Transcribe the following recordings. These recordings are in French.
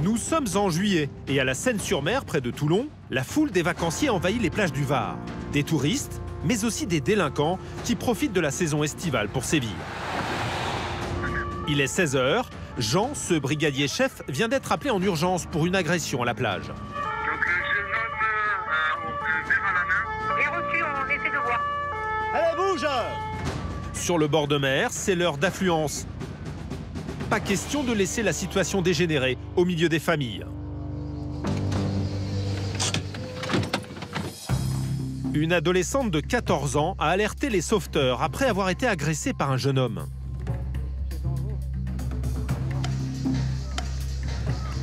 Nous sommes en juillet et à la Seine-sur-Mer, près de Toulon, la foule des vacanciers envahit les plages du Var. Des touristes, mais aussi des délinquants qui profitent de la saison estivale pour sévir. Il est 16 h. Jean, ce brigadier chef, vient d'être appelé en urgence pour une agression à la plage. Donc le jeune homme verre à la main. Et reçu, on essaie de voir. Allez, bouge! Sur le bord de mer, c'est l'heure d'affluence. Pas question de laisser la situation dégénérer au milieu des familles. Une adolescente de 14 ans a alerté les sauveteurs après avoir été agressée par un jeune homme.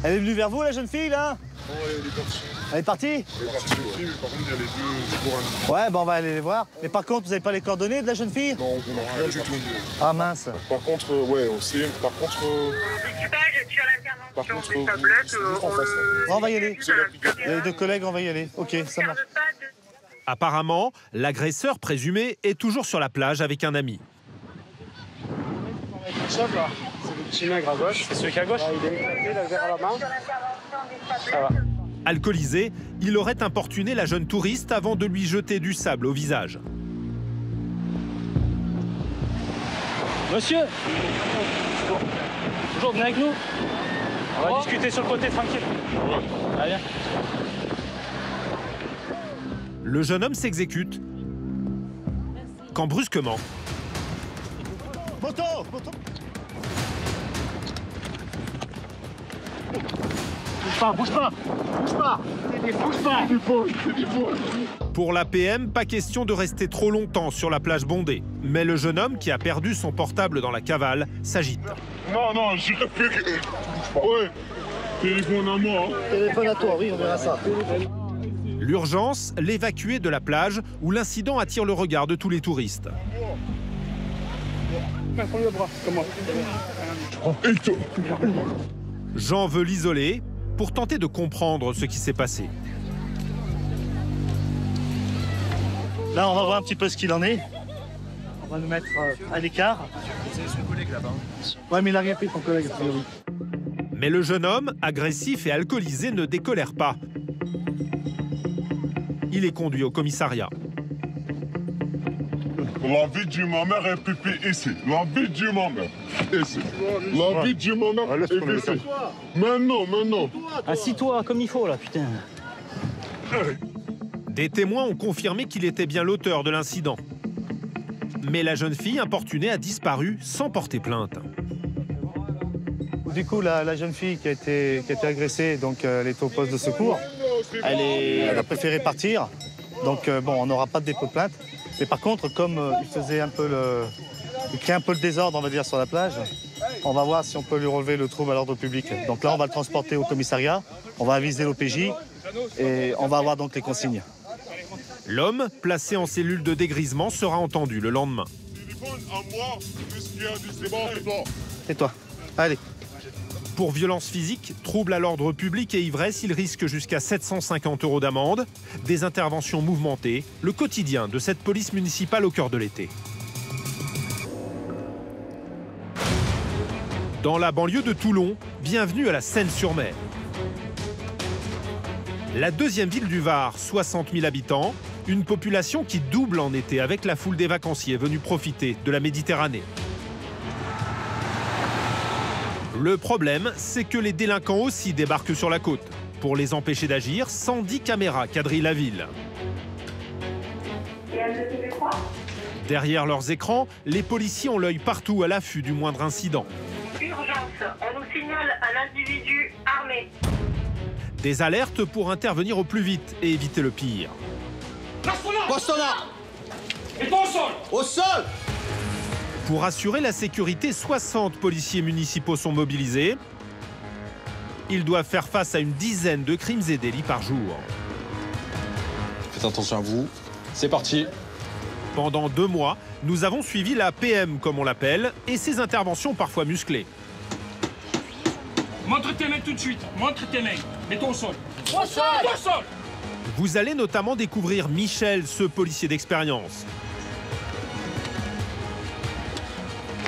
Elle est venue vers vous, la jeune fille, là? Oh, elle est partie. Elle est partie? Elle est partie depuis, mais par contre, il y a les deux courants. Ouais, bon, on va aller les voir. Mais par contre, vous n'avez pas les coordonnées de la jeune fille? Non, on n'a rien du tout. Ah mince. Par contre, ouais, aussi. Par contre. L'équipage tire Par l'intervention contre, des vous- tablettes. juste en face, On va y aller. Les deux collègues, on va y aller. Ok, ça marche. Apparemment, l'agresseur présumé est toujours sur la plage avec un ami. C'est le petit maigre à gauche, c'est celui qui est à gauche. Il est éclaté, il a le verre à la main. Ça va. Alcoolisé, il aurait importuné la jeune touriste avant de lui jeter du sable au visage. Monsieur, bonjour, venez avec nous. On va discuter sur le côté tranquille. Allez, viens. Le jeune homme s'exécute quand brusquement, Moto! Moto! Bouge pas, bouge pas! Bouge pas! Bouge pas! pour l'APM, pas question de rester trop longtemps sur la plage bondée. Mais le jeune homme qui a perdu son portable dans la cavale s'agite. Non, non, je réfléchis. Ouais. Téléphone à moi. Téléphone à toi, oui, on verra ça. L'urgence, l'évacuer de la plage où l'incident attire le regard de tous les touristes. Jean veut l'isoler pour tenter de comprendre ce qui s'est passé. Là, on va voir un petit peu ce qu'il en est. On va nous mettre à l'écart. C'est son collègue là-bas. Ouais, mais il n'a rien fait, ton collègue. a priori. Mais le jeune homme, agressif et alcoolisé, ne décolère pas. Il est conduit au commissariat. La vie du ma mère est pipi ici. La vie du ma mère. Ici. La vie du ma mère est ici. Mais non. Assis-toi comme il faut là, putain. Des témoins ont confirmé qu'il était bien l'auteur de l'incident. Mais la jeune fille importunée a disparu sans porter plainte. Du coup, la jeune fille qui a été agressée, donc elle est au poste de secours. Elle a préféré partir. Donc bon, on n'aura pas de dépôt de plainte. Mais par contre, comme il faisait un peu il crée un peu le désordre, on va dire, sur la plage, on va voir si on peut lui relever le trouble à l'ordre public. Donc là, on va le transporter au commissariat, on va aviser l'OPJ et on va avoir donc les consignes. L'homme, placé en cellule de dégrisement, sera entendu le lendemain. Téléphone à moi. Qu'est-ce qu'il y a dit? C'est bon, c'est toi. Tais-toi. Allez. Pour violence physique, trouble à l'ordre public et ivresse, il risque jusqu'à 750 € d'amende. Des interventions mouvementées, le quotidien de cette police municipale au cœur de l'été. Dans la banlieue de Toulon, bienvenue à la Seine-sur-Mer. La deuxième ville du Var, 60 000 habitants, une population qui double en été avec la foule des vacanciers venus profiter de la Méditerranée. Le problème, c'est que les délinquants aussi débarquent sur la côte. Pour les empêcher d'agir, 110 caméras quadrillent la ville. Derrière leurs écrans, les policiers ont l'œil partout à l'affût du moindre incident. Urgence, on nous signale un individu armé. Des alertes pour intervenir au plus vite et éviter le pire. Poste là! Et toi au sol! Au sol! Pour assurer la sécurité, 60 policiers municipaux sont mobilisés. Ils doivent faire face à une dizaine de crimes et délits par jour. Faites attention à vous. C'est parti. Pendant 2 mois, nous avons suivi la PM, comme on l'appelle, et ses interventions parfois musclées. Montre tes mains tout de suite, montre tes mains. Mets-toi au sol. Au sol! Au sol! Vous allez notamment découvrir Michel, ce policier d'expérience.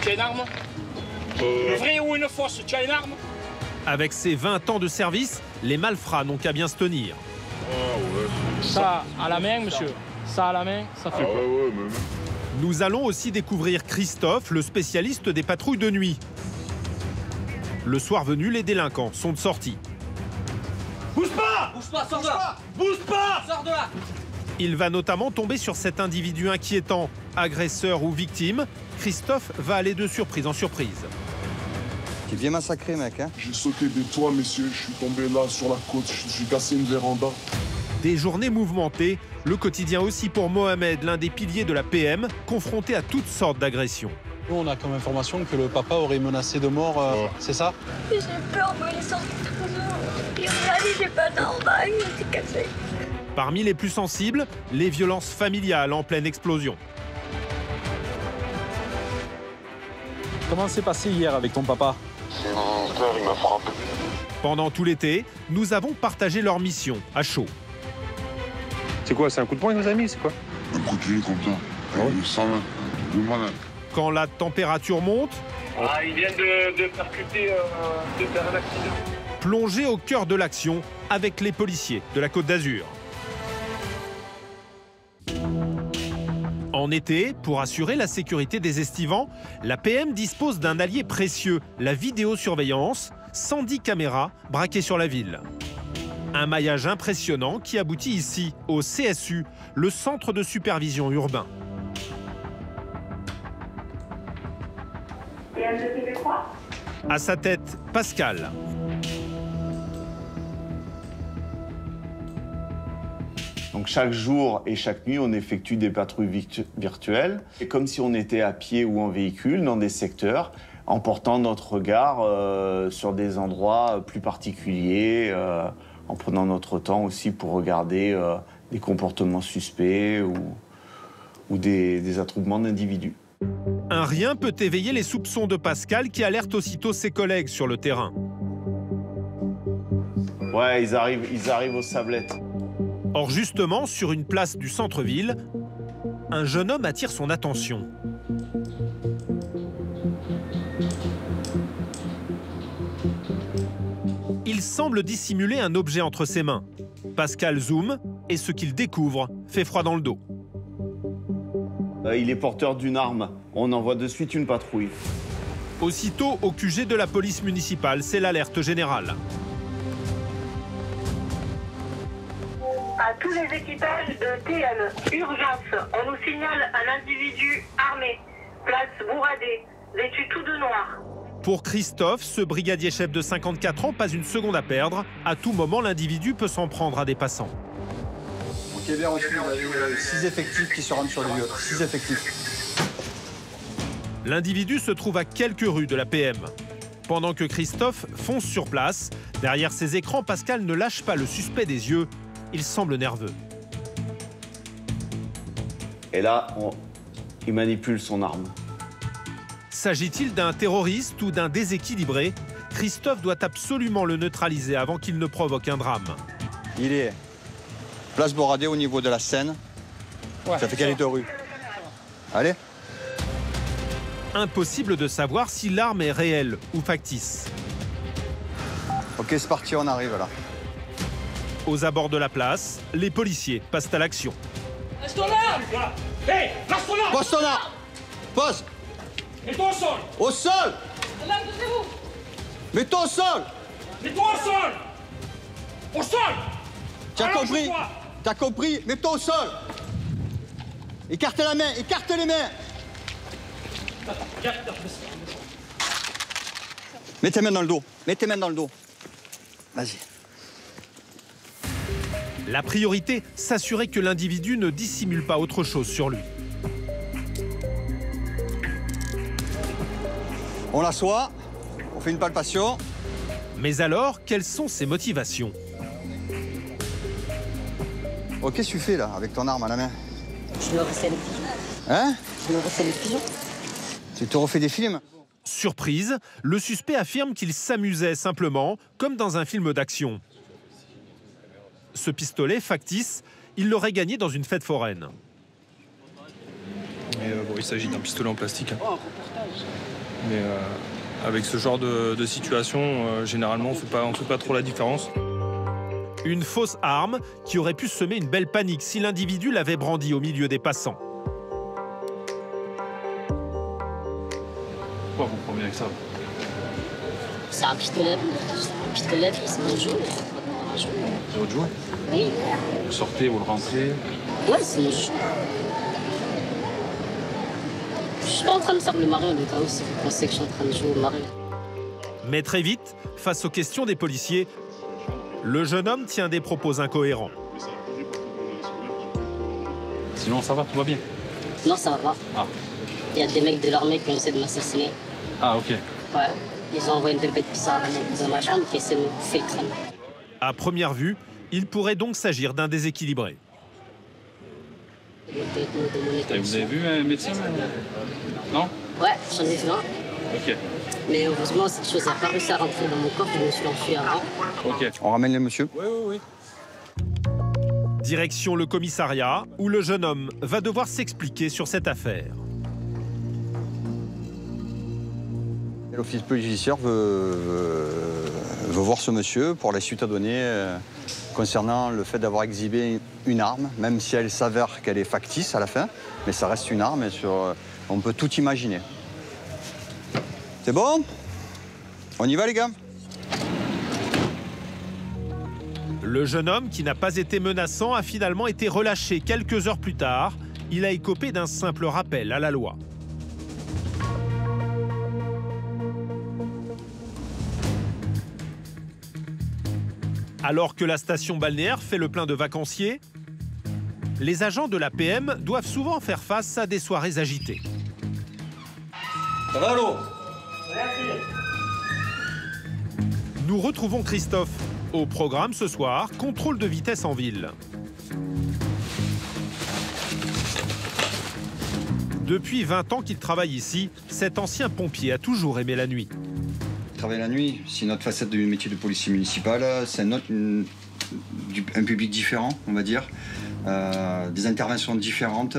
Tu as une arme? Une vraie ou une fausse? Tu as une arme? Avec ses 20 ans de service, les malfrats n'ont qu'à bien se tenir. Ça à la main, monsieur. Ça à la main, ça fait quoi? Nous allons aussi découvrir Christophe, le spécialiste des patrouilles de nuit. Le soir venu, les délinquants sont de sortie. Bouge pas! Bouge pas, sors de là! Bouge pas! Sors de là! Il va notamment tomber sur cet individu inquiétant. Agresseur ou victime, Christophe va aller de surprise en surprise. Tu viens massacrer, mec, hein? J'ai sauté des toits, messieurs. Je suis tombé là sur la côte. J'ai cassé une véranda. Des journées mouvementées, le quotidien aussi pour Mohamed, l'un des piliers de la PM, confronté à toutes sortes d'agressions. Nous, on a comme information que le papa aurait menacé de mort, c'est ça? J'ai peur, moi, il sort du trésor. Il m'a dit, j'ai pas d'arbac, il s'est cassé. Parmi les plus sensibles, les violences familiales en pleine explosion. Comment s'est passé hier avec ton papa? Mon frère, il m'a frappé. Pendant tout l'été, nous avons partagé leur mission à chaud. C'est quoi, c'est un coup de poing que vous avez mis, c'est quoi? Un coup de pied comme ça. Sans main. Le malin. Quand la température monte, Il vient de percuter, de faire un accident. plongez au cœur de l'action avec les policiers de la Côte d'Azur. En été, pour assurer la sécurité des estivants, la PM dispose d'un allié précieux, la vidéosurveillance, 110 caméras braquées sur la ville. Un maillage impressionnant qui aboutit ici, au CSU, le Centre de supervision urbain. À sa tête, Pascal. Donc chaque jour et chaque nuit, on effectue des patrouilles virtuelles. C'est comme si on était à pied ou en véhicule dans des secteurs, en portant notre regard sur des endroits plus particuliers, en prenant notre temps aussi pour regarder des comportements suspects ou des attroupements d'individus. Un rien peut éveiller les soupçons de Pascal qui alerte aussitôt ses collègues sur le terrain. Ouais, ils arrivent aux Sablettes. Or justement, sur une place du centre-ville, un jeune homme attire son attention. Il semble dissimuler un objet entre ses mains. Pascal zoome et ce qu'il découvre fait froid dans le dos. Il est porteur d'une arme. On envoie de suite une patrouille. Aussitôt, au QG de la police municipale, c'est l'alerte générale. À tous les équipages de TN, urgence, on nous signale un individu armé, place Bourradé, vêtu tout de noir. Pour Christophe, ce brigadier chef de 54 ans, pas une seconde à perdre. À tout moment, l'individu peut s'en prendre à des passants. Ok, bien reçu. Vous avez 6 effectifs qui se rendent sur le lieu. 6 effectifs. L'individu se trouve à quelques rues de la PM. Pendant que Christophe fonce sur place, derrière ses écrans, Pascal ne lâche pas le suspect des yeux. Il semble nerveux. Et là, il manipule son arme. S'agit-il d'un terroriste ou d'un déséquilibré? Christophe doit absolument le neutraliser avant qu'il ne provoque un drame. Il est place Boradé au niveau de la Seine. Ouais, ça fait quelle rue? Allez. Impossible de savoir si l'arme est réelle ou factice. Ok, c'est parti, on arrive là. Aux abords de la place, les policiers passent à l'action. Lâche ton arme! Hé, lâche ton arme! Pose ton arme! Pose! Mets-toi au sol! Au sol! L'arme de vous! Mets-toi au sol! Mets-toi au sol! Au sol! T'as compris? T'as compris? Mets-toi au sol! Écarte la main! Écarte les mains! Mets tes mains dans le dos. Mets tes mains dans le dos. Vas-y. La priorité, s'assurer que l'individu ne dissimule pas autre chose sur lui. On l'assoit, on fait une palpation. Mais alors, quelles sont ses motivations? Oh, qu'est-ce que tu fais là, avec ton arme à la main? Je me refais les pigeons. Hein? Je me refais les pigeons. Tu te refais des films? Surprise, le suspect affirme qu'il s'amusait simplement, comme dans un film d'action. Ce pistolet factice, il l'aurait gagné dans une fête foraine. Il s'agit d'un pistolet en plastique. Hein. Mais Avec ce genre de situation, généralement, on fait pas trop la différence. Une fausse arme qui aurait pu semer une belle panique si l'individu l'avait brandie au milieu des passants. Pourquoi vous promenez avec ça? C'est un pistolet. C'est mon jouet. C'est votre jouet? Oui. Vous sortez, vous le rentrez? Ouais, c'est mon jouet. Je suis pas en train de faire le Mario, mais quand même, si vous pensez que je suis en train de jouer au Mario. Mais très vite, face aux questions des policiers, le jeune homme tient des propos incohérents. Sinon, ça va, tout va bien? Non, ça va pas. Ah. Il y a des mecs de l'armée qui ont essayé de m'assassiner. Ah, ok. Ouais. Ils ont envoyé une pépette de pizza dans ma chambre qui essaie de me bouffer le crâne. À première vue, il pourrait donc s'agir d'un déséquilibré. Vous avez vu un médecin? Non? Ouais, j'en ai vu un. Ok. Mais heureusement, cette chose n'a pas réussi à rentrer dans mon corps, je me suis enfui avant. Ok. On ramène les monsieur? Oui. Direction le commissariat, où le jeune homme va devoir s'expliquer sur cette affaire. L'office de police judiciaire veut voir ce monsieur pour la suite à donner concernant le fait d'avoir exhibé une arme, même si elle s'avère qu'elle est factice à la fin, mais ça reste une arme et on peut tout imaginer. C'est bon? On y va les gars? Le jeune homme, qui n'a pas été menaçant, a finalement été relâché quelques heures plus tard. Il a écopé d'un simple rappel à la loi. Alors que la station balnéaire fait le plein de vacanciers, les agents de la PM doivent souvent faire face à des soirées agitées. Ça va l'eau? Nous retrouvons Christophe. Au programme ce soir, contrôle de vitesse en ville. Depuis 20 ans qu'il travaille ici, cet ancien pompier a toujours aimé la nuit. Travailler la nuit, c'est notre facette du métier de policier municipal. C'est un public différent, on va dire. Des interventions différentes,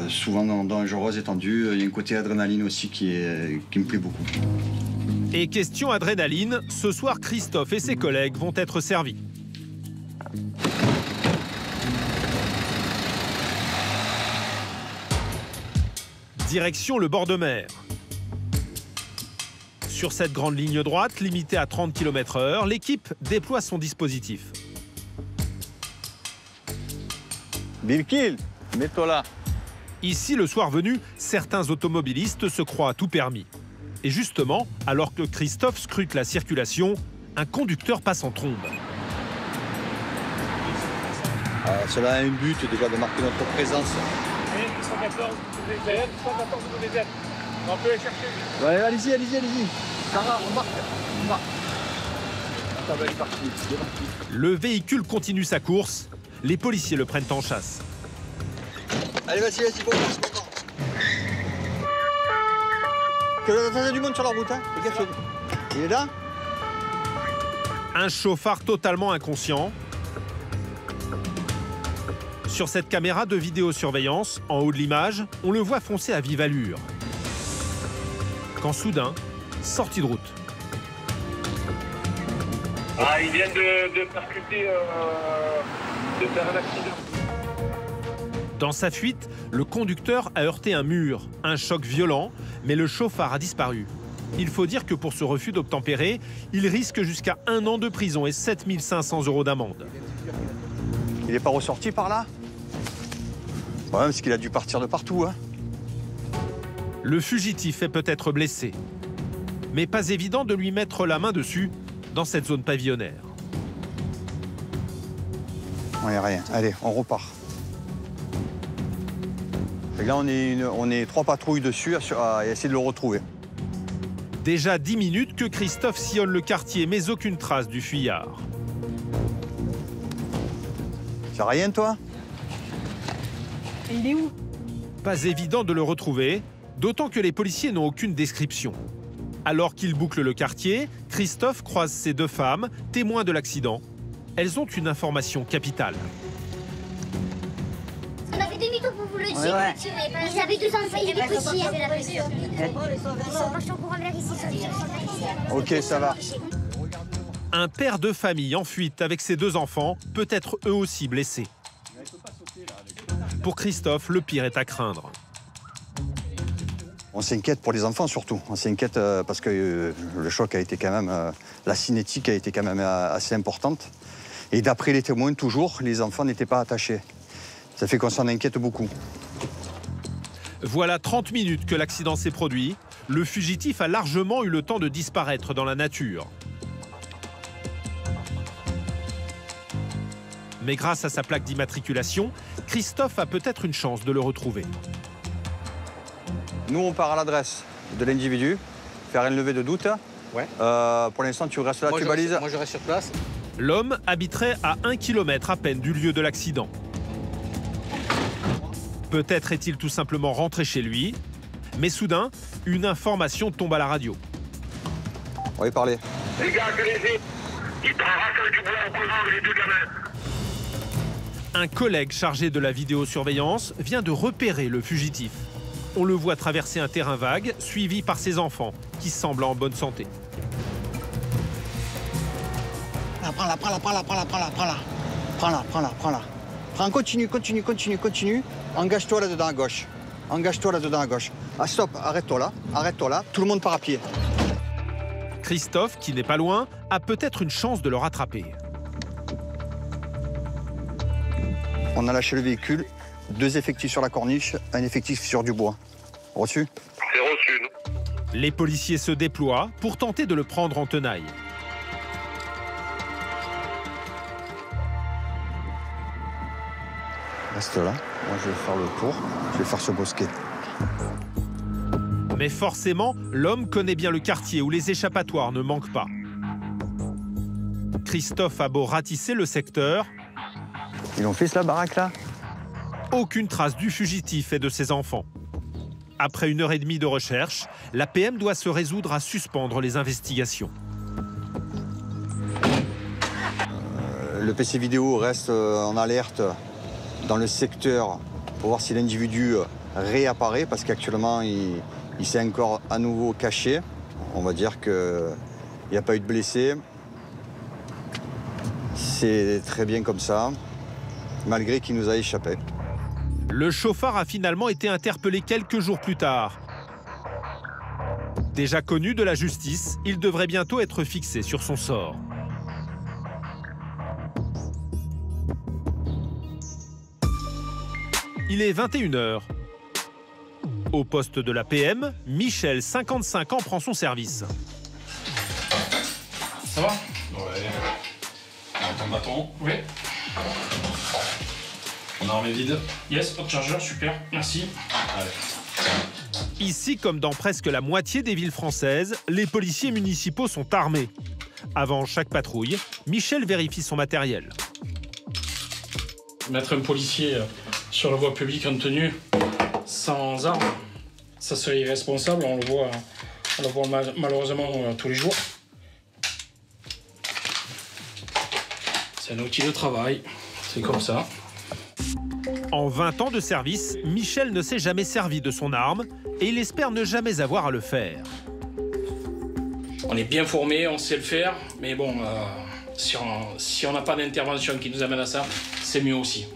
souvent dangereuses, étendues. Il y a un côté adrénaline aussi qui me plaît beaucoup. Et question adrénaline, ce soir Christophe et ses collègues vont être servis. Direction le bord de mer. Sur cette grande ligne droite, limitée à 30 km/h, l'équipe déploie son dispositif. Bill Kill, mets-toi là. Ici, le soir venu, certains automobilistes se croient à tout permis. Et justement, alors que Christophe scrute la circulation, un conducteur passe en trombe. Cela a un but déjà de marquer notre présence. Oui, 114 WZ, 114 WZ. On peut les chercher. Ouais, allez-y. Sarah, on marque. Ça va, il est parti. Le véhicule continue sa course. Les policiers le prennent en chasse. Allez, vas-y, bon. Il y a du monde sur la route, hein. Le gars, il est là. Un chauffard totalement inconscient. Sur cette caméra de vidéosurveillance, en haut de l'image, on le voit foncer à vive allure. Quand soudain, sortie de route. Ah, ils viennent de percuter, de faire un accident. Dans sa fuite, le conducteur a heurté un mur. Un choc violent, mais le chauffard a disparu. Il faut dire que pour ce refus d'obtempérer, il risque jusqu'à 1 an de prison et 7 500 € d'amende. Il n'est pas ressorti par là? Ouais, parce qu'il a dû partir de partout, hein. Le fugitif est peut-être blessé, mais pas évident de lui mettre la main dessus dans cette zone pavillonnaire. Ouais, rien. Allez, on repart. Et là, on est 3 patrouilles dessus à essayer de le retrouver. Déjà 10 minutes que Christophe sillonne le quartier, mais aucune trace du fuyard. C'est rien, toi? Il est où? Pas évident de le retrouver, d'autant que les policiers n'ont aucune description. Alors qu'il boucle le quartier, Christophe croise ces 2 femmes, témoins de l'accident. Elles ont une information capitale. On a fait demi-tour pour vous le dire. Ouais. Ils avaient 2 enfants, ils étaient petits. Ils sont marchés au courant de la ici. Ok, ça va. Un père de famille en fuite avec ses 2 enfants peut être eux aussi blessés. Pour Christophe, le pire est à craindre. On s'inquiète pour les enfants surtout. On s'inquiète parce que le choc a été quand même... la cinétique a été quand même assez importante. Et d'après les témoins, toujours, les enfants n'étaient pas attachés. Ça fait qu'on s'en inquiète beaucoup. Voilà 30 minutes que l'accident s'est produit. Le fugitif a largement eu le temps de disparaître dans la nature. Mais grâce à sa plaque d'immatriculation, Christophe a peut-être une chance de le retrouver. Nous, on part à l'adresse de l'individu, faire une levée de doute. Ouais. Pour l'instant, tu restes là, tu balises. Moi, je reste sur place. L'homme habiterait à 1 km à peine du lieu de l'accident. Peut-être est-il tout simplement rentré chez lui, mais soudain, une information tombe à la radio. On va y parler. Les gars, ils travaillent du bois en causant les 2 gamins. Un collègue chargé de la vidéosurveillance vient de repérer le fugitif. On le voit traverser un terrain vague, suivi par ses enfants, qui semblent en bonne santé. Prends-la. Prends, continue. Engage-toi là-dedans à gauche. Ah stop, arrête-toi là. Tout le monde part à pied. Christophe, qui n'est pas loin, a peut-être une chance de le rattraper. On a lâché le véhicule, 2 effectifs sur la corniche, un effectif sur du bois. Reçu? C'est reçu, non? Les policiers se déploient pour tenter de le prendre en tenaille. Reste là, moi je vais faire le tour, je vais faire ce bosquet. Mais forcément, l'homme connaît bien le quartier où les échappatoires ne manquent pas. Christophe a beau ratisser le secteur. Ils ont fait la baraque là? Aucune trace du fugitif et de ses enfants. Après 1h30 de recherche, la PM doit se résoudre à suspendre les investigations. Le PC vidéo reste en alerte dans le secteur pour voir si l'individu réapparaît parce qu'actuellement il s'est encore à nouveau caché. On va dire qu'il n'y a pas eu de blessés. C'est très bien comme ça, malgré qu'il nous a échappé. Le chauffard a finalement été interpellé quelques jours plus tard. Déjà connu de la justice, il devrait bientôt être fixé sur son sort. Il est 21h. Au poste de la PM, Michel, 55 ans, prend son service. Ça va? Ouais. Ton bâton? Oui. Ton arme est vide? Yes, hot chargeur, super, merci. Allez. Ici, comme dans presque la moitié des villes françaises, les policiers municipaux sont armés. Avant chaque patrouille, Michel vérifie son matériel. Mettre un policier sur la voie publique en tenue, sans armes, ça serait irresponsable, on le voit malheureusement tous les jours. C'est un outil de travail, c'est comme ça. En 20 ans de service, Michel ne s'est jamais servi de son arme et il espère ne jamais avoir à le faire. On est bien formé, on sait le faire, mais bon, si on n'a pas d'intervention qui nous amène à ça, c'est mieux aussi.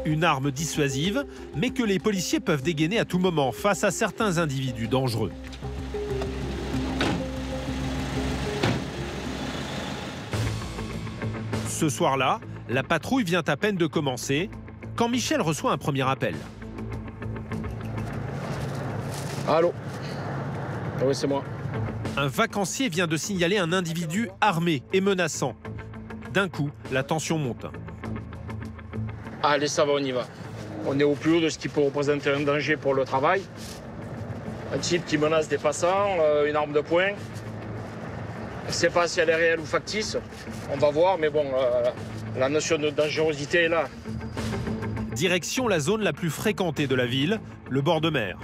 Une arme dissuasive, mais que les policiers peuvent dégainer à tout moment face à certains individus dangereux. Ce soir-là, la patrouille vient à peine de commencer quand Michel reçoit un premier appel. Allô? Oui, c'est moi. Un vacancier vient de signaler un individu armé et menaçant. D'un coup, la tension monte. Allez, ça va, on y va. On est au plus haut de ce qui peut représenter un danger pour le travail. Un type qui menace des passants, une arme de poing. On ne sait pas si elle est réelle ou factice. On va voir, mais bon, la notion de dangerosité est là. Direction la zone la plus fréquentée de la ville, le bord de mer.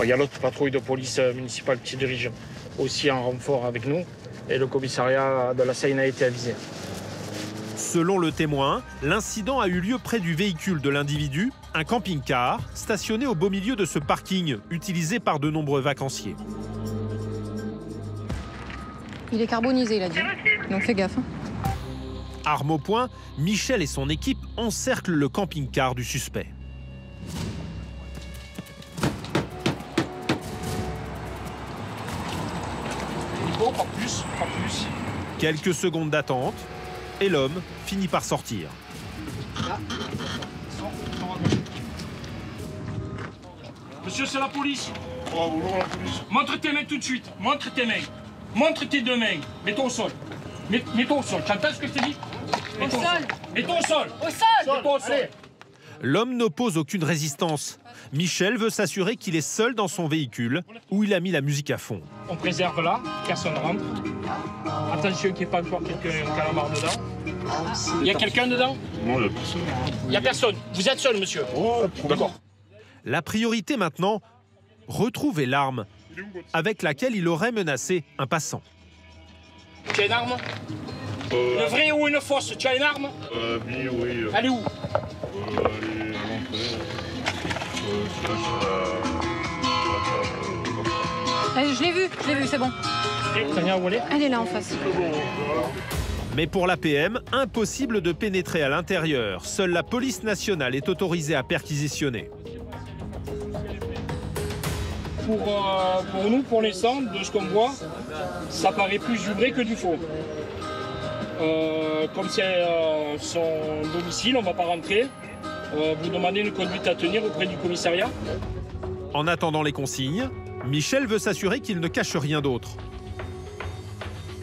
Il y a l'autre patrouille de police municipale qui dirige aussi en renfort avec nous. Et le commissariat de la Seine a été avisé. Selon le témoin, l'incident a eu lieu près du véhicule de l'individu, un camping-car, stationné au beau milieu de ce parking, utilisé par de nombreux vacanciers. Il est carbonisé, il a dit. Donc fais gaffe. Arme au poing, Michel et son équipe encerclent le camping-car du suspect. Bon, pas plus, pas plus. Quelques secondes d'attente et l'homme finit par sortir. Monsieur, c'est la police. Oh, bonjour la police. Montre tes mains tout de suite. Montre tes mains. Montre tes deux mains. Mets-toi au sol. Mets-toi au sol. Tu entends ce que je te dis? Mets-toi au sol. Mets-toi au sol. Au sol. Mets-toi au sol. L'homme n'oppose aucune résistance. Michel veut s'assurer qu'il est seul dans son véhicule, où il a mis la musique à fond. On préserve là, personne rentre. Attention qu'il n'y ait pas encore quelqu'un calamar dedans. Il y a quelqu'un dedans? Non, il n'y a personne. Il n'y a personne. Vous êtes seul, monsieur? Oh, d'accord. La priorité maintenant, retrouver l'arme avec laquelle il aurait menacé un passant. Tu as une arme? Une vraie ou une fausse? Tu as une arme? Oui, oui. Elle est où? Elle est à l'entrée. Je l'ai vu, c'est bon. Tania, où elle est? Elle est là en face. Mais pour l'APM, impossible de pénétrer à l'intérieur. Seule la police nationale est autorisée à perquisitionner. Pour nous, pour l'instant, de ce qu'on voit, ça paraît plus du vrai que du faux. Comme c'est son domicile, on ne va pas rentrer. Vous demandez une conduite à tenir auprès du commissariat. En attendant les consignes, Michel veut s'assurer qu'il ne cache rien d'autre.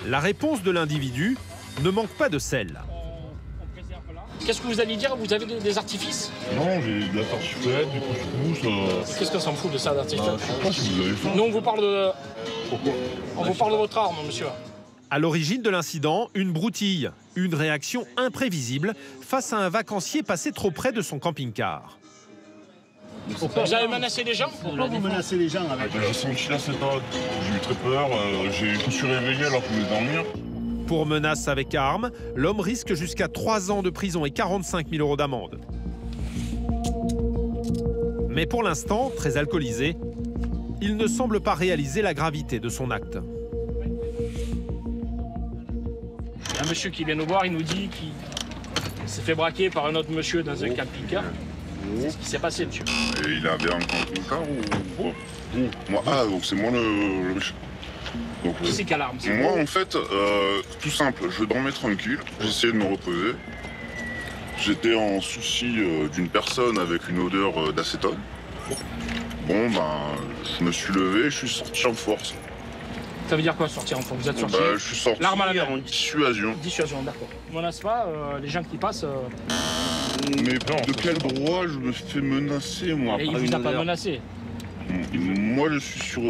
La réponse de l'individu ne manque pas de sel. Qu'est-ce que vous allez dire? Vous avez des artifices? Non, j'ai de la tartiflette, du couscous. Qu'est-ce qu'on s'en fout de ça, d'artifice? Je sais pas si vous avez faim. Nous, on vous parle de... Pourquoi? On vous parle de votre arme, monsieur. À l'origine de l'incident, une broutille, une réaction imprévisible face à un vacancier passé trop près de son camping-car. Vous avez menacé les gens? Pourquoi vous menacez les gens avec? J'ai senti l'acétate, j'ai eu très peur, je me suis réveillé alors que je voulais dormir. Pour menace avec arme, l'homme risque jusqu'à 3 ans de prison et 45 000 € d'amende. Mais pour l'instant, très alcoolisé, il ne semble pas réaliser la gravité de son acte. Un monsieur qui vient nous voir, il nous dit qu'il s'est fait braquer par un autre monsieur dans un camping-car. C'est ce qui s'est passé, monsieur. Et il avait un camping-car ou moi, ah, donc c'est moi le méchant. Donc, qui c'est qui a l'arme? Moi, en fait, tout simple, je dormais tranquille, j'essayais de me reposer. J'étais en souci d'une personne avec une odeur d'acétone. Bon, ben, je me suis levé, je suis sorti en force. Ça veut dire quoi, sortir en force? Vous êtes sorti? Je suis sorti l'arme à la main. en dissuasion. Dissuasion, d'accord. On menace pas les gens qui passent. Mais de quel droit je me fais menacer, moi? Et il vous a pas menacé? Moi, je suis sur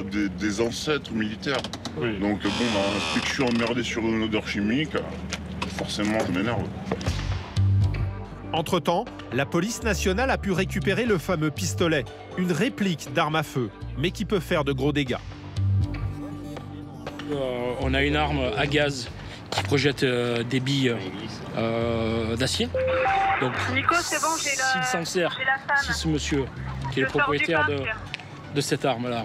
des ancêtres militaires. Oui. Donc, bon, dès que je suis emmerdé sur une odeur chimique, forcément, je m'énerve. Entre-temps, la police nationale a pu récupérer le fameux pistolet, une réplique d'arme à feu, mais qui peut faire de gros dégâts. On a une arme à gaz qui projette des billes d'acier. Donc, Nico, c'est bon, s'il s'en sert, si ce monsieur, qui est le propriétaire de cette arme-là,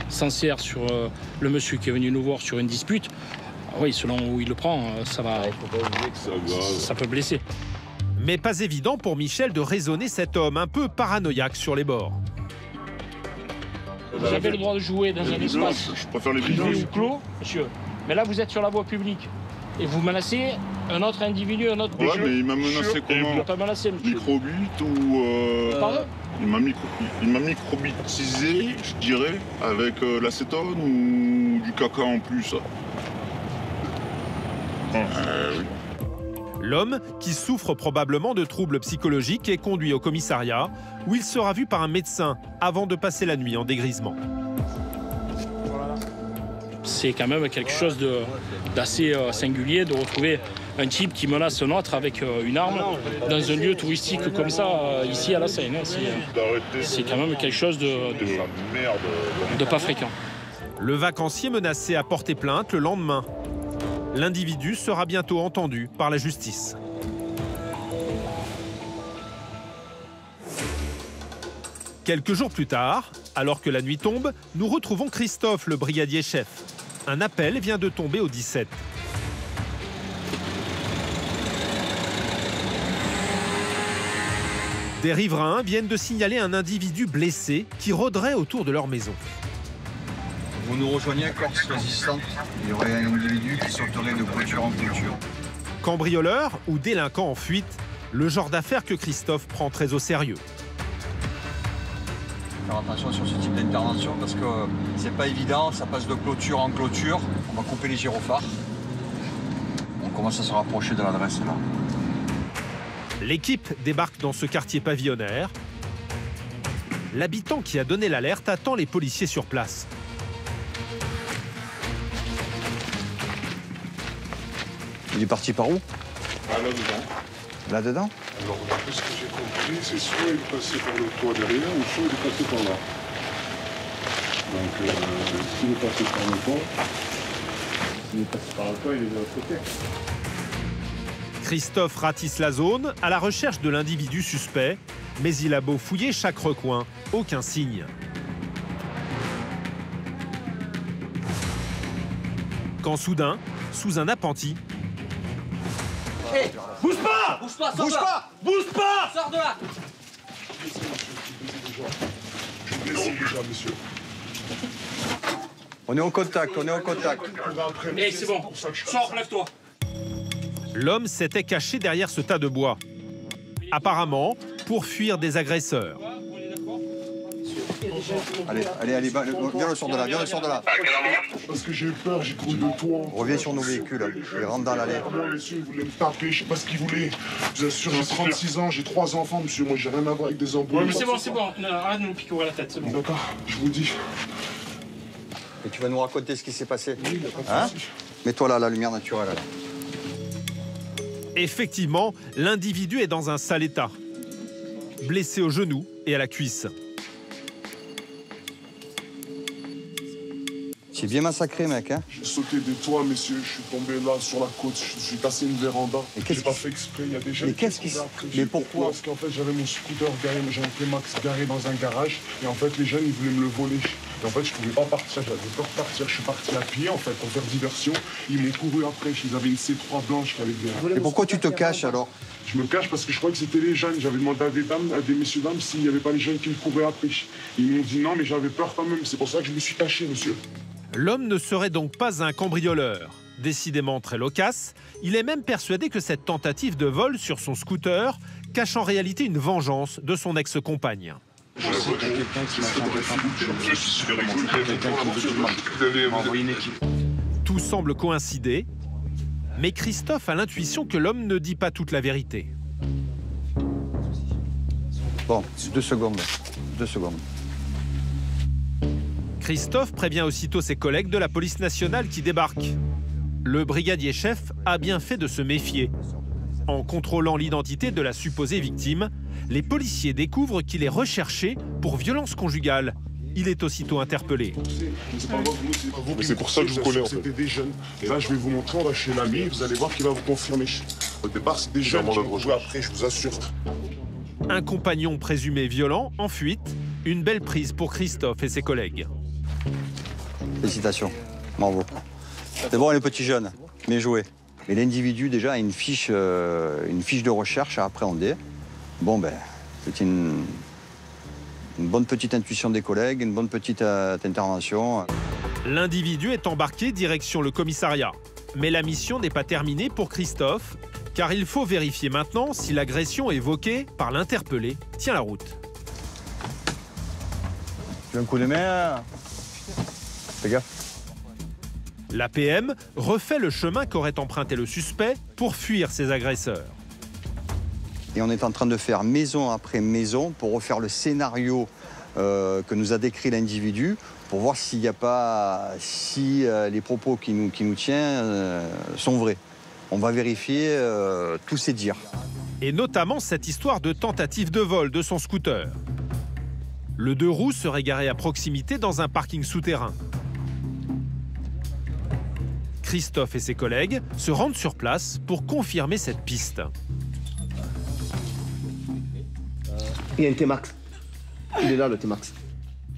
s'en sert sur le monsieur qui est venu nous voir sur une dispute, oui, selon où il le prend, ça peut blesser. Mais pas évident pour Michel de raisonner cet homme un peu paranoïaque sur les bords. Vous avez le droit de jouer dans un espace privé ou clos, monsieur. Mais là, vous êtes sur la voie publique. Et vous menacez un autre individu, un autre... Ouais, mais il m'a menacé comment? Il m'a pas menacé, monsieur. Microbite ou... Pardon? Il m'a microbitisé, je dirais, avec l'acétone ou du caca en plus. Oui. L'homme, qui souffre probablement de troubles psychologiques, est conduit au commissariat, où il sera vu par un médecin avant de passer la nuit en dégrisement. C'est quand même quelque chose d'assez singulier de retrouver un type qui menace un autre avec une arme dans un lieu touristique comme ça, ici à la Seine. C'est quand même quelque chose de pas fréquent. Le vacancier menacé a porté plainte le lendemain. L'individu sera bientôt entendu par la justice. Quelques jours plus tard, alors que la nuit tombe, nous retrouvons Christophe, le brigadier chef. Un appel vient de tomber au 17. Des riverains viennent de signaler un individu blessé qui rôderait autour de leur maison. Vous nous rejoignez à Corse résistante. Il y aurait un individu qui sauterait de clôture en clôture. Cambrioleur ou délinquant en fuite, le genre d'affaire que Christophe prend très au sérieux. Faire attention sur ce type d'intervention parce que c'est pas évident, ça passe de clôture en clôture. On va couper les gyrophares. On commence à se rapprocher de l'adresse là. L'équipe débarque dans ce quartier pavillonnaire. L'habitant qui a donné l'alerte attend les policiers sur place. Il est parti par où? Là-dedans. Là-dedans? Alors, d'après ce que j'ai compris, c'est soit il est passé par le toit derrière, ou soit il est passé par là. Donc, s'il est passé par le toit, il est de l'autre côté. Christophe ratisse la zone à la recherche de l'individu suspect, mais il a beau fouiller chaque recoin, aucun signe. Quand soudain, sous un appentis, hey, bouge pas! Bouge pas! Bouge pas! Bouge pas! Sors de là! Je vous laisse déjà, monsieur. On est en contact, on est en contact. Hey, c'est bon, sors, lève-toi. L'homme s'était caché derrière ce tas de bois. Apparemment, pour fuir des agresseurs. Allez, viens le sort de là, viens le sort de là. Parce que j'ai eu peur, j'ai couru de toi. Reviens sur nos véhicules, il rentre dans l'allée. Moi, monsieur, il voulait me taper, je sais pas ce qu'il voulait. Je vous assure, j'ai 36 ans, j'ai 3 enfants, monsieur. Moi, j'ai rien à voir avec des embrouilles. Ouais, mais c'est bon, arrête de nous picorer la tête, c'est bon. D'accord, je vous dis. Et tu vas nous raconter ce qui s'est passé. Oui, hein? Mets-toi là, la lumière naturelle. Là. Effectivement, l'individu est dans un sale état. Blessé au genou et à la cuisse. C'est bien massacré, mec. Hein? J'ai sauté des toits, messieurs. Je suis tombé là sur la côte. Je suis cassé une véranda. J'ai pas fait exprès. Il y a des gens Mais pourquoi? Parce qu'en fait, j'avais mon scooter garé, j'avais un T-Max garé dans un garage. Et en fait, les jeunes, ils voulaient me le voler. Et en fait, je pouvais pas partir. J'avais peur de partir. Je suis parti à pied, en fait, pour faire diversion. Ils m'ont couru après. Ils avaient une C3 blanche qui avait des... Et pourquoi tu te caches alors? Je me cache parce que je croyais que c'était les jeunes. J'avais demandé à des messieurs dames s'il n'y avait pas les jeunes qui me couraient après. Ils m'ont dit non, mais j'avais peur quand même. C'est pour ça que je me suis caché, monsieur. L'homme ne serait donc pas un cambrioleur. Décidément très loquace, il est même persuadé que cette tentative de vol sur son scooter cache en réalité une vengeance de son ex-compagne. Tout semble coïncider, mais Christophe a l'intuition que l'homme ne dit pas toute la vérité. Bon, 2 secondes. 2 secondes. Christophe prévient aussitôt ses collègues de la police nationale qui débarquent. Le brigadier chef a bien fait de se méfier. En contrôlant l'identité de la supposée victime, les policiers découvrent qu'il est recherché pour violence conjugale. Il est aussitôt interpellé. C'est pour ça que je vous connais, en fait. C'était des jeunes. Et là, je vais vous montrer, on va chez l'ami, vous allez voir qu'il va vous confirmer. Au départ, c'est des jeunes qui vont jouer après, je vous assure. Un compagnon présumé violent en fuite. Une belle prise pour Christophe et ses collègues. Félicitations, bravo. C'est bon les petits jeunes, bien joué. Mais l'individu déjà a une fiche de recherche à appréhender. Bon ben, c'est une bonne petite intuition des collègues, une bonne petite intervention. L'individu est embarqué direction le commissariat. Mais la mission n'est pas terminée pour Christophe, car il faut vérifier maintenant si l'agression évoquée par l'interpellé tient la route. Tu veux un coup de main? Fais gaffe. La PM refait le chemin qu'aurait emprunté le suspect pour fuir ses agresseurs. Et on est en train de faire maison après maison pour refaire le scénario que nous a décrit l'individu, pour voir s'il n'y a pas, si les propos qui nous tient sont vrais. On va vérifier tous ces dires. Et notamment cette histoire de tentative de vol de son scooter. Le 2 roues serait garé à proximité dans un parking souterrain. Christophe et ses collègues se rendent sur place pour confirmer cette piste. Il y a un T-Max. Il est là, le T-Max.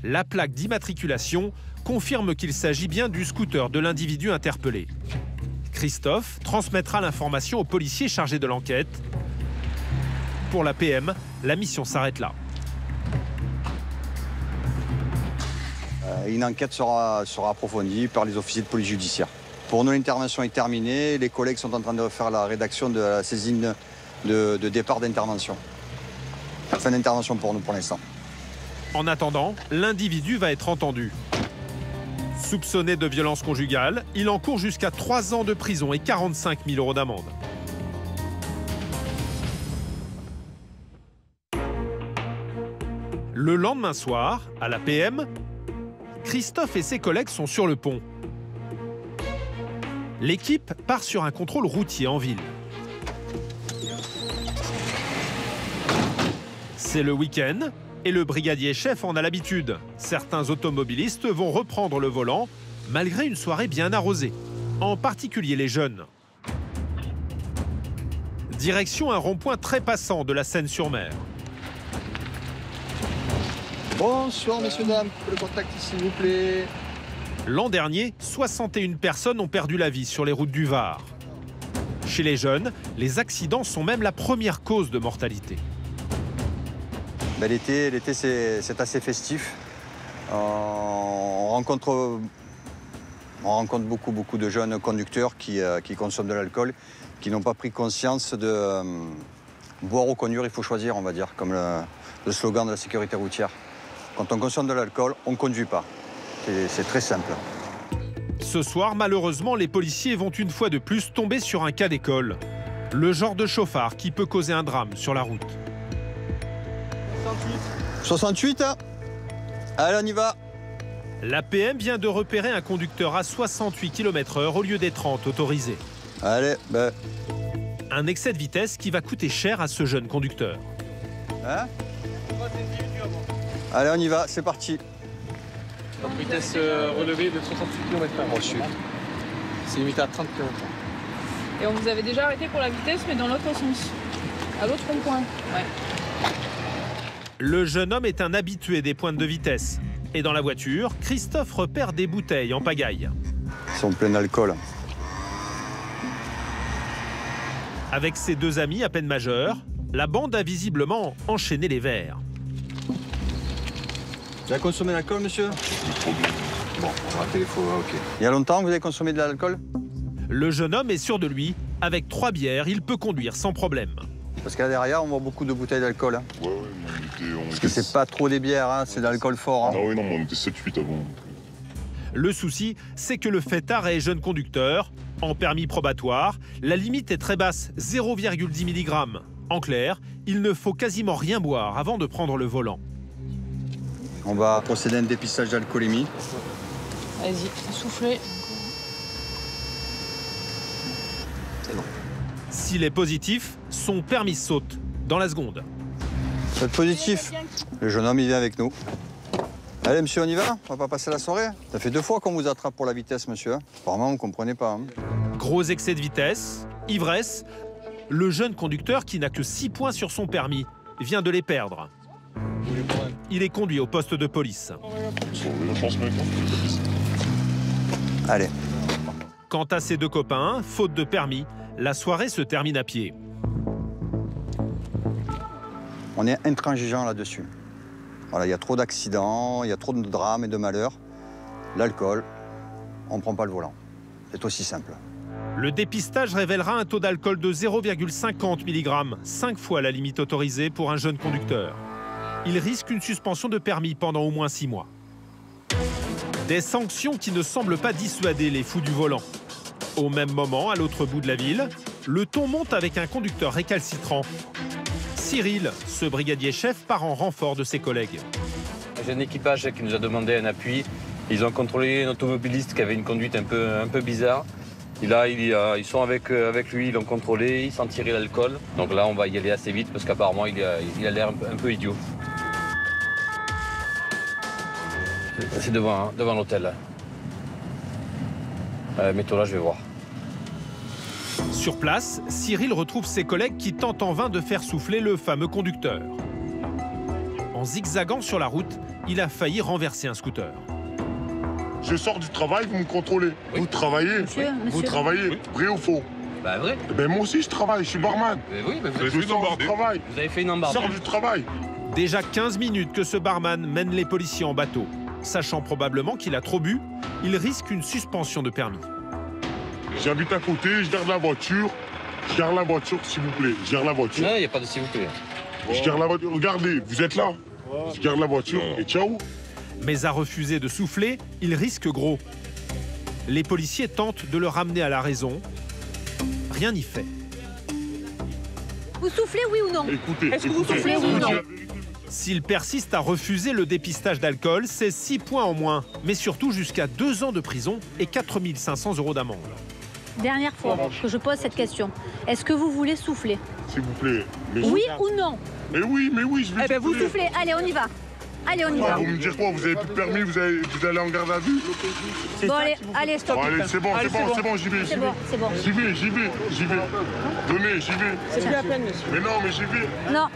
La plaque d'immatriculation confirme qu'il s'agit bien du scooter de l'individu interpellé. Christophe transmettra l'information aux policiers chargés de l'enquête. Pour la PM, la mission s'arrête là. Une enquête sera approfondie par les officiers de police judiciaire. Pour nous, l'intervention est terminée. Les collègues sont en train de faire la rédaction de la saisine de départ d'intervention. Fin d'intervention pour nous pour l'instant. En attendant, l'individu va être entendu. Soupçonné de violence conjugale, il encourt jusqu'à 3 ans de prison et 45 000 € d'amende. Le lendemain soir, à la PM, Christophe et ses collègues sont sur le pont. L'équipe part sur un contrôle routier en ville. C'est le week-end et le brigadier chef en a l'habitude. Certains automobilistes vont reprendre le volant malgré une soirée bien arrosée, en particulier les jeunes. Direction un rond-point très passant de la Seine-sur-Mer. Bonsoir messieurs, dames, le contact s'il vous plaît. L'an dernier, 61 personnes ont perdu la vie sur les routes du Var. Chez les jeunes, les accidents sont même la première cause de mortalité. Ben, l'été c'est assez festif. On rencontre beaucoup de jeunes conducteurs qui consomment de l'alcool, qui n'ont pas pris conscience de boire ou conduire, il faut choisir, on va dire, comme le slogan de la sécurité routière. Quand on consomme de l'alcool, on ne conduit pas. C'est très simple. Ce soir, malheureusement, les policiers vont une fois de plus tomber sur un cas d'école. Le genre de chauffard qui peut causer un drame sur la route. 68, hein. Allez, on y va. La PM vient de repérer un conducteur à 68 km/h au lieu des 30 autorisés. Allez, ben. Un excès de vitesse qui va coûter cher à ce jeune conducteur. Hein? Allez, on y va, c'est parti. Donc vitesse relevée de 68 km/h. Reçu. C'est limité à 30 km/h. Et on vous avait déjà arrêté pour la vitesse, mais dans l'autre sens. À l'autre rond-point. Ouais. Le jeune homme est un habitué des pointes de vitesse. Et dans la voiture, Christophe repère des bouteilles en pagaille. Ils sont pleins d'alcool. Avec ses 2 amis à peine majeurs, la bande a visiblement enchaîné les verres. Vous avez consommé de l'alcool, monsieur? Bon, on va téléphoner, ok. Il y a longtemps que vous avez consommé de l'alcool? Le jeune homme est sûr de lui. Avec 3 bières, il peut conduire sans problème. Parce qu'à derrière, on voit beaucoup de bouteilles d'alcool. Hein. Ouais, on Parce que c'est pas trop des bières, hein, c'est de l'alcool fort. Hein. Ah oui, non, on était 7-8 avant. Le souci, c'est que le fêtard est jeune conducteur. En permis probatoire, la limite est très basse, 0,10 mg. En clair, il ne faut quasiment rien boire avant de prendre le volant. On va procéder à un dépistage d'alcoolémie. Vas-y, soufflez. C'est bon. S'il est positif, son permis saute dans la seconde. Vous êtes positif? Le jeune homme, il vient avec nous. Allez, monsieur, on y va? On va pas passer la soirée? Ça fait 2 fois qu'on vous attrape pour la vitesse, monsieur. Apparemment, vous ne comprenez pas. Hein. Gros excès de vitesse, ivresse. Le jeune conducteur, qui n'a que 6 points sur son permis, vient de les perdre. Il est conduit au poste de police. Allez. Quant à ses 2 copains, faute de permis, la soirée se termine à pied. On est intransigeant là-dessus. Voilà, il y a trop d'accidents, il y a trop de drames et de malheurs. L'alcool, on ne prend pas le volant. C'est aussi simple. Le dépistage révélera un taux d'alcool de 0,50 mg, 5 fois la limite autorisée pour un jeune conducteur. Il risque une suspension de permis pendant au moins 6 mois. Des sanctions qui ne semblent pas dissuader les fous du volant. Au même moment, à l'autre bout de la ville, le ton monte avec un conducteur récalcitrant. Cyril, ce brigadier chef, part en renfort de ses collègues. J'ai un équipage qui nous a demandé un appui. Ils ont contrôlé un automobiliste qui avait une conduite un peu bizarre. Et là, ils sont avec lui, ils l'ont contrôlé, ils sont tiré l'alcool. Donc là, on va y aller assez vite parce qu'apparemment, il a l'air un peu idiot. C'est devant l'hôtel. Mets-toi là, je vais voir. Sur place, Cyril retrouve ses collègues qui tentent en vain de faire souffler le fameux conducteur. En zigzagant sur la route, il a failli renverser un scooter. Je sors du travail, vous me contrôlez. Oui. Vous travaillez, vous travaillez, oui. Vrai ou faux? Bah vrai. Ben moi aussi je travaille, je suis barman. Oui, mais je sors du travail. Vous avez fait une embardée. Je sors du travail. Déjà 15 minutes que ce barman mène les policiers en bateau. Sachant probablement qu'il a trop bu, il risque une suspension de permis. J'habite à côté, je garde la voiture. Je garde la voiture, s'il vous plaît. Je garde la voiture. Non, il n'y a pas de s'il vous plaît. Je garde la voiture. Regardez, vous êtes là. Je garde la voiture et ciao. Mais à refuser de souffler, il risque gros. Les policiers tentent de le ramener à la raison. Rien n'y fait. Vous soufflez, oui ou non? Écoutez, est-ce que vous soufflez, oui ou non? S'il persiste à refuser le dépistage d'alcool, c'est 6 points en moins, mais surtout jusqu'à 2 ans de prison et 4 500 € d'amende. Dernière fois que je pose cette question, est-ce que vous voulez souffler? S'il vous plaît. Oui ou non? Mais oui, je vais. Eh bien, vous soufflez. Allez, on y va. Allez, on y va. Vous me dites quoi? Vous avez plus de permis, vous allez en garde à vue? Bon, allez, stop. Bon, allez, c'est bon, j'y vais. C'est bon. J'y vais. Donnez, j'y vais. C'est plus la peine, monsieur. Mais non, mais j'y vais. Non.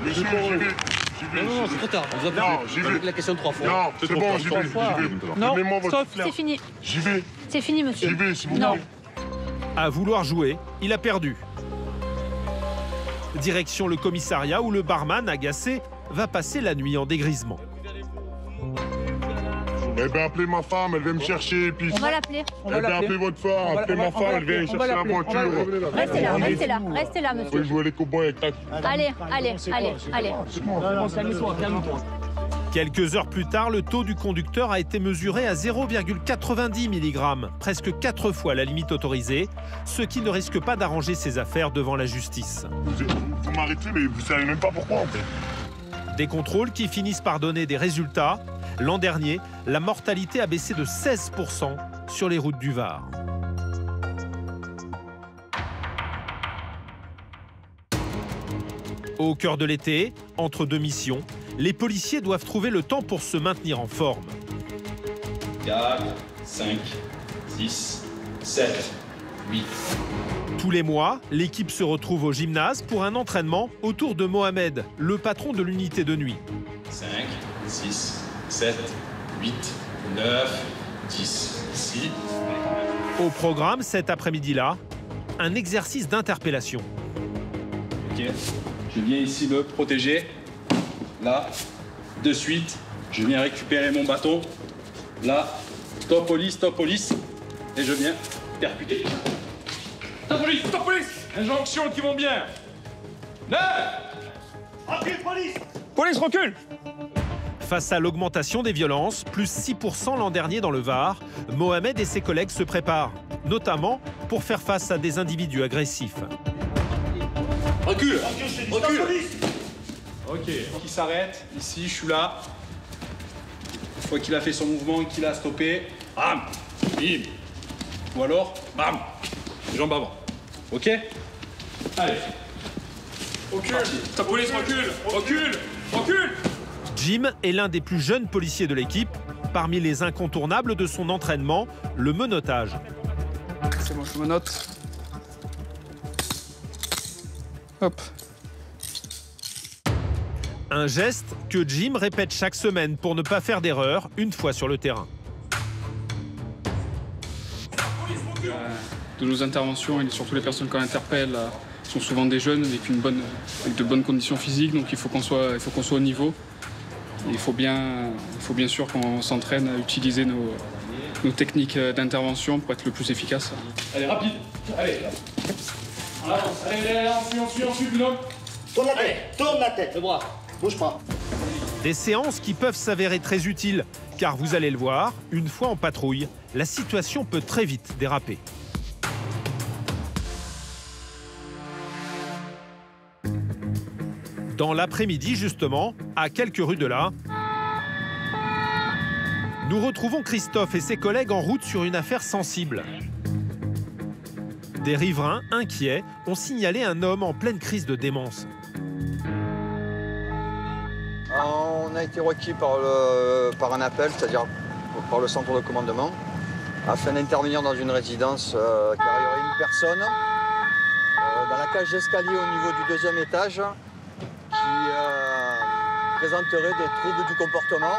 Monsieur, j'y vais. Non, c'est trop tard. Vous avez la question 3 fois. Non, c'est bon, j'y vais. Non, stop. C'est fini. J'y vais. C'est fini, monsieur. J'y vais, s'il vous plaît. À vouloir jouer, il a perdu. Direction le commissariat où le barman, agacé, va passer la nuit en dégrisement. Eh bien, appelez ma femme, elle vient me chercher. Puis... On va l'appeler. Eh bien, appelez votre femme, appelez ma femme, elle vient chercher la voiture. Restez là, monsieur. Vous pouvez jouer les cow-boys avec ta... Allez. Quelques heures plus tard, le taux du conducteur a été mesuré à 0,90 mg, presque 4 fois la limite autorisée, ce qui ne risque pas d'arranger ses affaires devant la justice. Vous m'arrêtez, mais vous savez même pas pourquoi, en fait. Des contrôles qui finissent par donner des résultats. L'an dernier, la mortalité a baissé de 16% sur les routes du Var. Au cœur de l'été, entre deux missions, les policiers doivent trouver le temps pour se maintenir en forme. 4, 5, 6, 7, 8. Tous les mois, l'équipe se retrouve au gymnase pour un entraînement autour de Mohamed, le patron de l'unité de nuit. 5, 6, 7, 8, 9, 10, ici. Au programme, cet après-midi-là, un exercice d'interpellation. Ok, je viens ici me protéger. Là, de suite, je viens récupérer mon bâton. Là, stop police, et je viens percuter. Stop police, injonctions qui vont bien. 9. Recule, police. Police, recule. Face à l'augmentation des violences, plus 6% l'an dernier dans le Var, Mohamed et ses collègues se préparent, notamment pour faire face à des individus agressifs. Recule. Ok, qui s'arrête, ici, je suis là. Une fois qu'il a fait son mouvement, qu'il a stoppé, bam, bim. Ou alors, bam, jambes avant. Ok? Allez. Recule, ta police, recule. Jim est l'un des plus jeunes policiers de l'équipe. Parmi les incontournables de son entraînement, le menottage. C'est bon, je menote. Hop. Un geste que Jim répète chaque semaine pour ne pas faire d'erreur une fois sur le terrain. De nos interventions et surtout les personnes qu'on interpelle sont souvent des jeunes avec de bonnes conditions physiques, donc il faut qu'on soit au niveau. Et il faut bien sûr qu'on s'entraîne à utiliser nos techniques d'intervention pour être le plus efficace. Allez, rapide. Allez. On avance. Allez, on suit, Bruno. Tourne la tête, le bras. Bouge pas. Des séances qui peuvent s'avérer très utiles, car vous allez le voir, une fois en patrouille, la situation peut très vite déraper. Dans l'après-midi, justement, à quelques rues de là, nous retrouvons Christophe et ses collègues en route sur une affaire sensible. Des riverains, inquiets, ont signalé un homme en pleine crise de démence. On a été requis par un appel, c'est-à-dire par le centre de commandement. afin d'intervenir dans une résidence car il y aurait une personne dans la cage d'escalier au niveau du 2e étage qui présenterait des troubles du comportement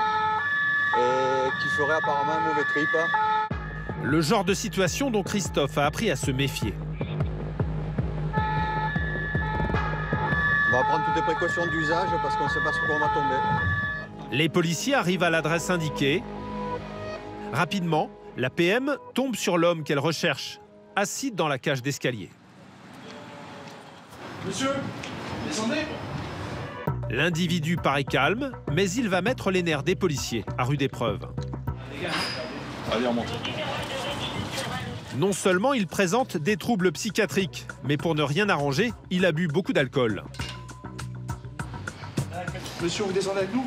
et qui ferait apparemment un mauvais trip. Le genre de situation dont Christophe a appris à se méfier. On va prendre toutes les précautions d'usage parce qu'on ne sait pas sur quoi on va tomber. Les policiers arrivent à l'adresse indiquée. Rapidement, la PM tombe sur l'homme qu'elle recherche, assis dans la cage d'escalier. Monsieur, descendez. L'individu paraît calme, mais il va mettre les nerfs des policiers à rude épreuve. Allez, on monte. Non seulement il présente des troubles psychiatriques, mais pour ne rien arranger, il a bu beaucoup d'alcool. Monsieur, vous descendez avec nous?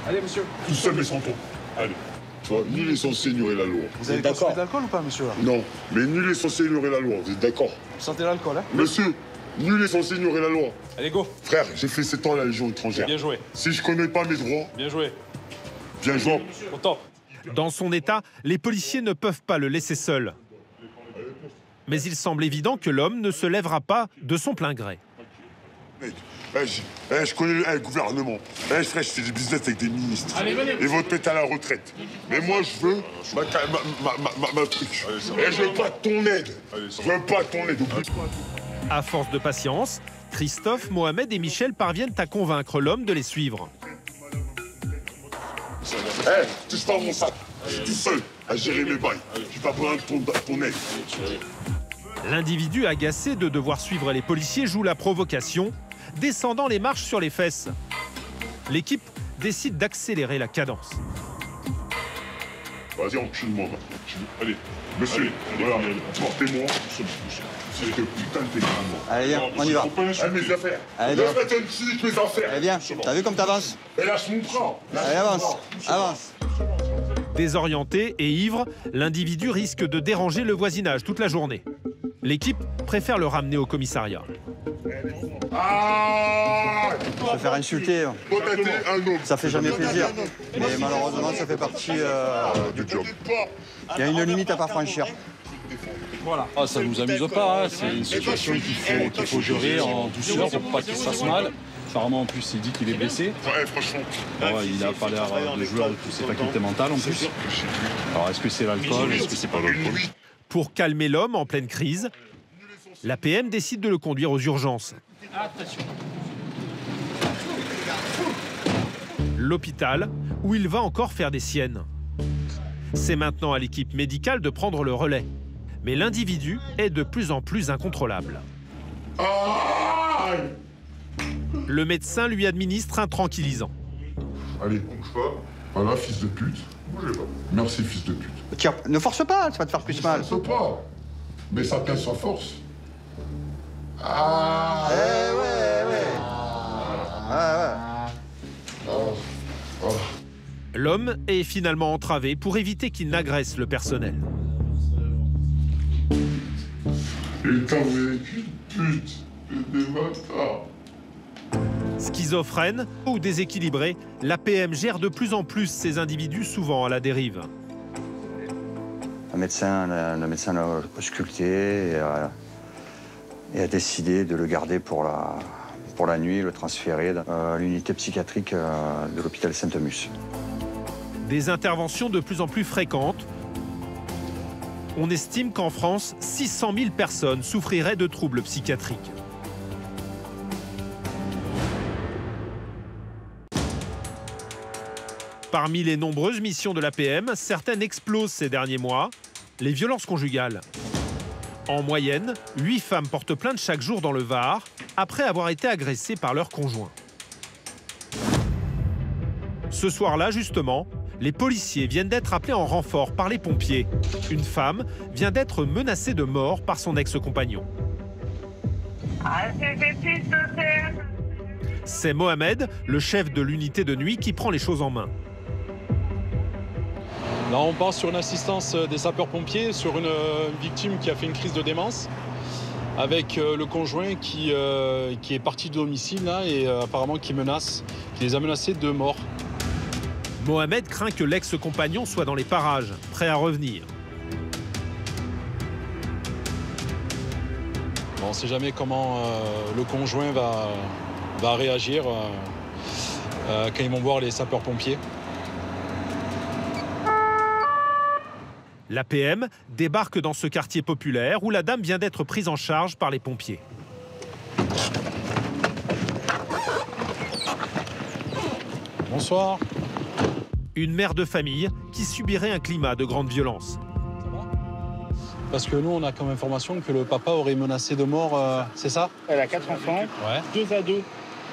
Allez, monsieur. Tout seul mais sans ton. Allez. Nul est censé ignorer la loi. Vous avez consommé de l'alcool ou pas, monsieur? Non, mais nul est censé ignorer la loi. Vous êtes d'accord? Vous sentez l'alcool, hein? Monsieur, nul est censé ignorer la loi. Allez, go. Frère, j'ai fait 7 ans à la Légion étrangère. Bien joué. Si je connais pas mes droits... Bien joué. Bien joué. Content. Dans son état, les policiers ne peuvent pas le laisser seul. Mais il semble évident que l'homme ne se lèvera pas de son plein gré. Je connais le gouvernement. Frère, je fais des business avec des ministres. Ils vont te mettre à la retraite. Mais moi, je veux ma truc. Je veux pas ton aide. Je veux pas ton aide. À force de patience, Christophe, Mohamed et Michel parviennent à convaincre l'homme de les suivre. Touche pas mon sac. Je suis tout seul à gérer mes bails. J'ai pas besoin de ton aide. L'individu agacé de devoir suivre les policiers joue la provocation, descendant les marches sur les fesses. L'équipe décide d'accélérer la cadence. Vas-y, encule-moi. Allez, monsieur, voilà, portez-moi. C'est que putain de téléphone. Allez, viens, on y va. Allez, mes affaires. Allez, viens. Je vais te physique mes affaires. Allez, viens. T'as vu comme t'avances? Et lâche mon bras. Allez, avance. Avance. Désorienté et ivre, l'individu risque de déranger le voisinage toute la journée. L'équipe préfère le ramener au commissariat. Se faire insulter, ça fait jamais plaisir. Mais malheureusement, ça fait partie du job. Il y a une limite à pas franchir. Voilà. Ah, ça ne nous amuse pas, hein. C'est une situation qu'il faut gérer en douceur pour pas qu'il se fasse mal. Apparemment, en plus, il dit qu'il est blessé. Ouais, franchement. Ouais, il n'a pas l'air de jouer avec toutes ses facultés mentales en plus. Alors, est-ce que c'est l'alcool? Est-ce que c'est pas l'alcool? Pour calmer l'homme en pleine crise, la PM décide de le conduire aux urgences. L'hôpital, où il va encore faire des siennes. C'est maintenant à l'équipe médicale de prendre le relais. Mais l'individu est de plus en plus incontrôlable. Le médecin lui administre un tranquillisant. Allez, bouge pas. Voilà, fils de pute. Bougez pas. Merci, fils de pute. Tiens, ne force pas, ça va te faire plus mal. Ne force pas. Mais ça tient sans force. L'homme est finalement entravé pour éviter qu'il n'agresse le personnel. Putain, vous êtes une pute. Des bâtards. Schizophrène ou déséquilibré, l'APM gère de plus en plus ces individus souvent à la dérive. Le médecin l'a ausculté et a décidé de le garder pour la nuit, le transférer à l'unité psychiatrique de l'hôpital Saint-Amus. Des interventions de plus en plus fréquentes. On estime qu'en France, 600 000 personnes souffriraient de troubles psychiatriques. Parmi les nombreuses missions de l'APM, certaines explosent ces derniers mois. Les violences conjugales. En moyenne, 8 femmes portent plainte chaque jour dans le Var, après avoir été agressées par leur conjoint. Ce soir-là, justement, les policiers viennent d'être appelés en renfort par les pompiers. Une femme vient d'être menacée de mort par son ex-compagnon. C'est Mohamed, le chef de l'unité de nuit, qui prend les choses en main. Là, on part sur une assistance des sapeurs-pompiers sur une victime qui a fait une crise de démence avec le conjoint qui est parti de domicile là, et apparemment qui les a menacés de mort. Mohamed craint que l'ex-compagnon soit dans les parages, prêt à revenir. Bon, on ne sait jamais comment le conjoint va réagir quand ils vont voir les sapeurs-pompiers. La PM débarque dans ce quartier populaire où la dame vient d'être prise en charge par les pompiers. Bonsoir. Une mère de famille qui subirait un climat de grande violence. Parce que nous, on a comme information que le papa aurait menacé de mort, c'est ça? Elle a 4 enfants, ouais. 2 ados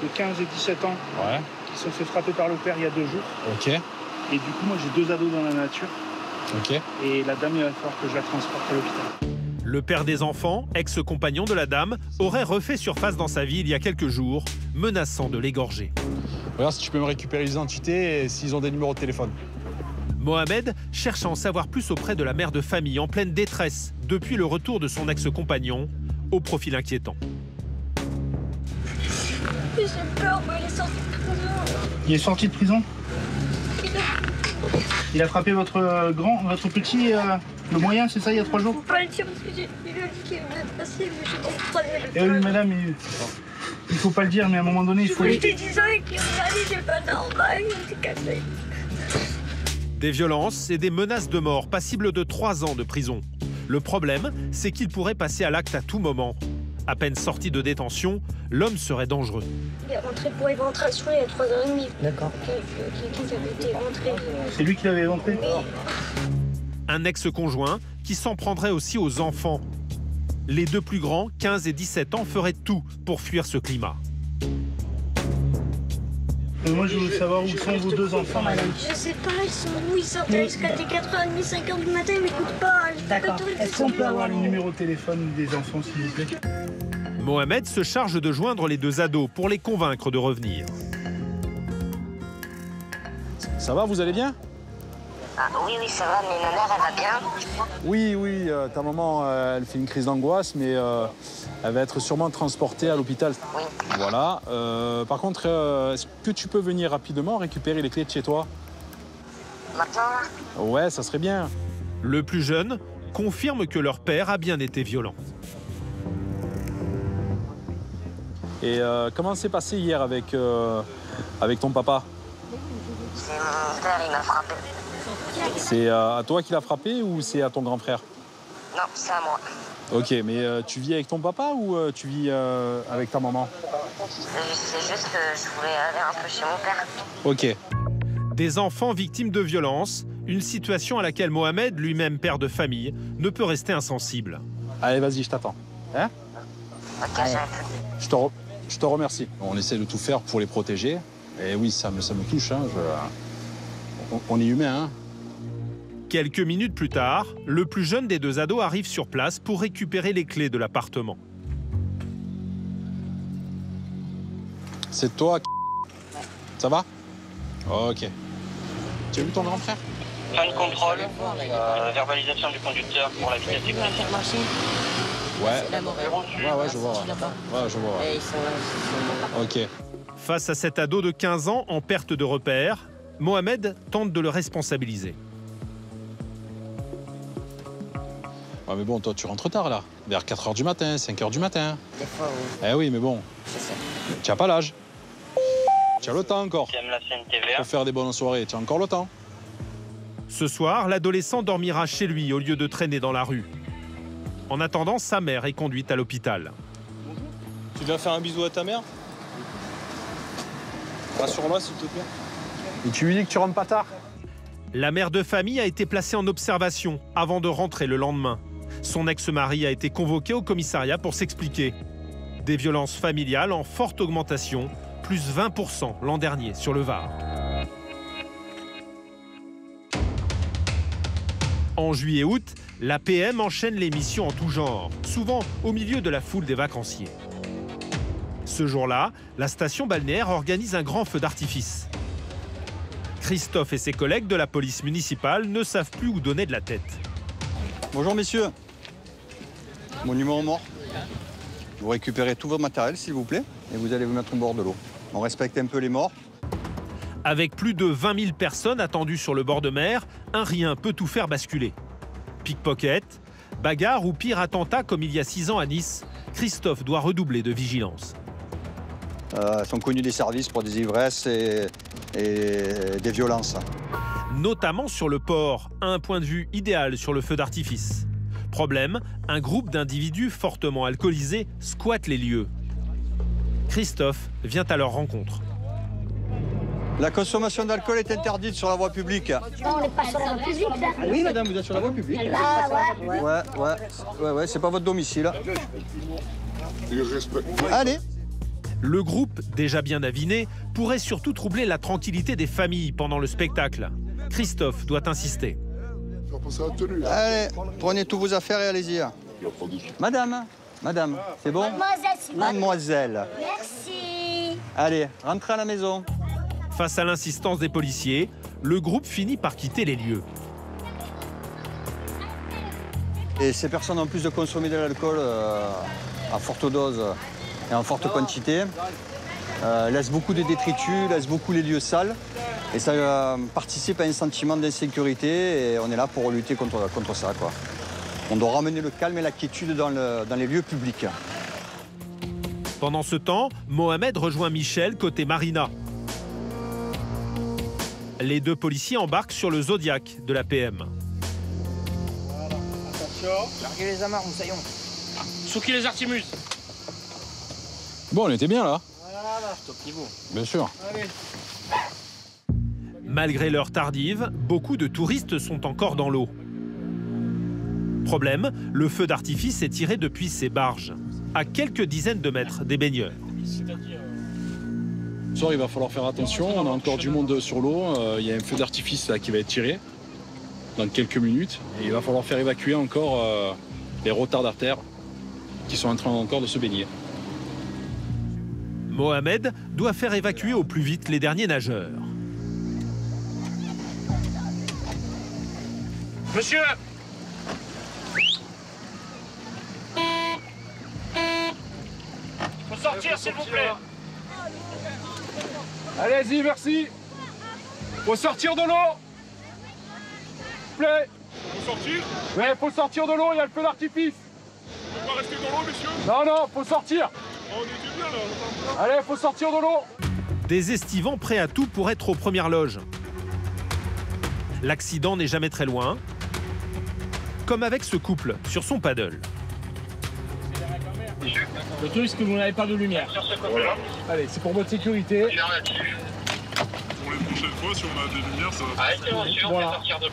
de 15 et 17 ans ouais. qui se sont fait frapper par le père il y a 2 jours. Ok. Et du coup, moi, j'ai 2 ados dans la nature. Ok. Et la dame, il va falloir que je la transporte à l'hôpital. Le père des enfants, ex-compagnon de la dame, aurait refait surface dans sa vie il y a quelques jours, menaçant de l'égorger. Regarde si tu peux me récupérer les identités et s'ils ont des numéros de téléphone. Mohamed cherche à en savoir plus auprès de la mère de famille en pleine détresse depuis le retour de son ex-compagnon, au profil inquiétant. J'ai peur, mais il est sorti de prison. Il est sorti de prison? Il a frappé votre petit, le moyen, c'est ça, il y a 3 jours? Faut pas le dire parce que il a dit qu'il venait de passer, mais j'étais en troisième. Eh oui, madame, il faut pas le dire, mais à un moment donné, il faut... J'étais 10 ans et qu'il m'a dit j'ai pas d'arbac, il s'est cassé. Des violences et des menaces de mort passibles de 3 ans de prison. Le problème, c'est qu'il pourrait passer à l'acte à tout moment. À peine sorti de détention, l'homme serait dangereux. Il est rentré pour éventration il y a 3h30. D'accord. Quelqu'un qui avait été éventré. C'est lui qui l'avait éventré? Un ex-conjoint qui s'en prendrait aussi aux enfants. Les 2 plus grands, 15 et 17 ans, feraient tout pour fuir ce climat. Moi, je veux savoir où sont vos 2 enfants, madame. Je sais pas, ils sont où? Ils sortaient jusqu'à 4h30, 5h du matin, ils m'écoutent pas. D'accord. Est-ce qu'on peut avoir le numéro de téléphone des enfants, s'il vous plaît? Mohamed se charge de joindre les 2 ados pour les convaincre de revenir. Ça va, vous allez bien? Ah, oui, ça va, mais ma mère, elle va bien? Oui, ta maman, elle fait une crise d'angoisse, mais elle va être sûrement transportée à l'hôpital. Oui. Voilà. Par contre, est-ce que tu peux venir rapidement récupérer les clés de chez toi? Maintenant, là? Ouais, ça serait bien. Le plus jeune confirme que leur père a bien été violent. Et comment s'est passé hier avec ton papa? C'est mon père, il m'a frappé. C'est à toi qu'il a frappé ou c'est à ton grand frère? Non, c'est à moi. Ok, mais tu vis avec ton papa ou tu vis avec ta maman? C'est juste que je voulais aller un peu chez mon père. Ok. Des enfants victimes de violences, une situation à laquelle Mohamed, lui-même père de famille, ne peut rester insensible. Allez, vas-y, je t'attends. Hein? Ok, je te remercie. On essaie de tout faire pour les protéger. Et oui, ça me touche. Hein. On est humain. Hein. Quelques minutes plus tard, le plus jeune des 2 ados arrive sur place pour récupérer les clés de l'appartement. C'est toi? Ça va? Ok. Tu as vu ton grand frère? Fin de contrôle, verbalisation du conducteur pour la vitesse excessive. Ouais, je vois. Ouais, je vois. Ok. Face à cet ado de 15 ans en perte de repère, Mohamed tente de le responsabiliser. Ouais, mais bon, toi, tu rentres tard, là. Vers 4h du matin, 5h du matin. Des fois, oui. Eh oui, mais bon. Tu n'as pas l'âge. Tu as le temps encore. Pour faire des bonnes soirées, tu as encore le temps. Ce soir, l'adolescent dormira chez lui au lieu de traîner dans la rue. En attendant, sa mère est conduite à l'hôpital. Tu viens faire un bisou à ta mère? Rassure-moi, s'il te plaît. Et tu lui dis que tu rentres pas tard? La mère de famille a été placée en observation avant de rentrer le lendemain. Son ex-mari a été convoqué au commissariat pour s'expliquer. Des violences familiales en forte augmentation, plus 20% l'an dernier sur le Var. En juillet-août, la PM enchaîne les missions en tout genre, souvent au milieu de la foule des vacanciers. Ce jour-là, la station balnéaire organise un grand feu d'artifice. Christophe et ses collègues de la police municipale ne savent plus où donner de la tête. Bonjour messieurs. Monument aux morts. Vous récupérez tout votre matériel s'il vous plaît et vous allez vous mettre au bord de l'eau. On respecte un peu les morts. Avec plus de 20 000 personnes attendues sur le bord de mer, un rien peut tout faire basculer. Pickpocket, bagarre ou pire attentat comme il y a 6 ans à Nice, Christophe doit redoubler de vigilance. Sont connus des services pour des ivresses et des violences. Notamment sur le port, un point de vue idéal sur le feu d'artifice. Problème, un groupe d'individus fortement alcoolisés squatte les lieux. Christophe vient à leur rencontre. La consommation d'alcool est interdite sur la voie publique. On n'est pas sur la voie publique, là. Oui, madame, vous êtes sur la voie publique. Ouais, c'est pas votre domicile. Allez. Le groupe, déjà bien aviné, pourrait surtout troubler la tranquillité des familles pendant le spectacle. Christophe doit insister. Allez, prenez toutes vos affaires et allez-y. Madame, c'est bon? Mademoiselle. Merci. Allez, rentrez à la maison. Face à l'insistance des policiers, le groupe finit par quitter les lieux. Et ces personnes, en plus de consommer de l'alcool à forte dose et en forte quantité, laissent beaucoup de détritus, laissent beaucoup les lieux sales. Et ça participe à un sentiment d'insécurité et on est là pour lutter contre ça, quoi. On doit ramener le calme et la quiétude dans les lieux publics. Pendant ce temps, Mohamed rejoint Michel côté Marina. Les deux policiers embarquent sur le Zodiac de la PM. Larguez les amarres, moussaillon. Souki les artimuses. Bon, on était bien là. Voilà, top niveau. Bien sûr. Allez. Malgré l'heure tardive, beaucoup de touristes sont encore dans l'eau. Problème, le feu d'artifice est tiré depuis ces barges, à quelques dizaines de mètres des baigneurs. Ce soir, il va falloir faire attention. On a encore du monde sur l'eau. Il y a un feu d'artifice qui va être tiré dans quelques minutes. Et il va falloir faire évacuer encore les retardataires qui sont en train encore de se baigner. Mohamed doit faire évacuer au plus vite les derniers nageurs. Monsieur! Faut sortir, s'il vous plaît! Allez-y, merci. Faut sortir de l'eau. S'il vous plaît. Faut sortir? Ouais, faut sortir de l'eau, il y a le feu d'artifice. Faut pas rester dans l'eau, messieurs? Non, faut sortir. On était bien là. Allez, faut sortir de l'eau. Des estivants prêts à tout pour être aux premières loges. L'accident n'est jamais très loin, comme avec ce couple sur son paddle. Le truc, c'est que vous n'avez pas de lumière. Voilà. Allez, c'est pour votre sécurité. Pour les prochaines fois, si on a des lumières, ça va. Arrêtez, monsieur, on va sortir de l'eau.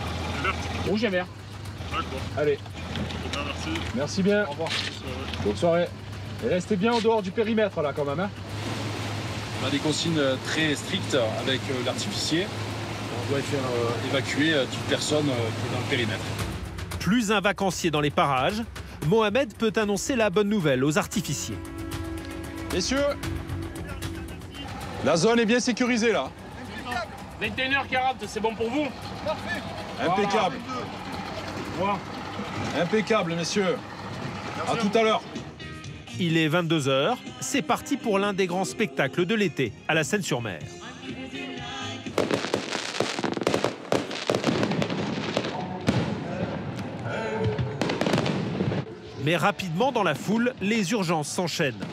Rouge et vert. D'accord. Allez. Bien, merci. Merci bien. Au revoir. Bonne soirée. Et restez bien en dehors du périmètre, là, quand même. Hein. On a des consignes très strictes avec l'artificier. On doit faire évacuer toute personne qui est dans le périmètre. Plus un vacancier dans les parages, Mohamed peut annoncer la bonne nouvelle aux artificiers. Messieurs, la zone est bien sécurisée là. 21h40, c'est bon pour vous? Parfait. Impeccable. Voilà. Impeccable, messieurs. À tout à l'heure. Il est 22 h, c'est parti pour l'un des grands spectacles de l'été à la Seine-sur-Mer. Mais rapidement dans la foule, les urgences s'enchaînent.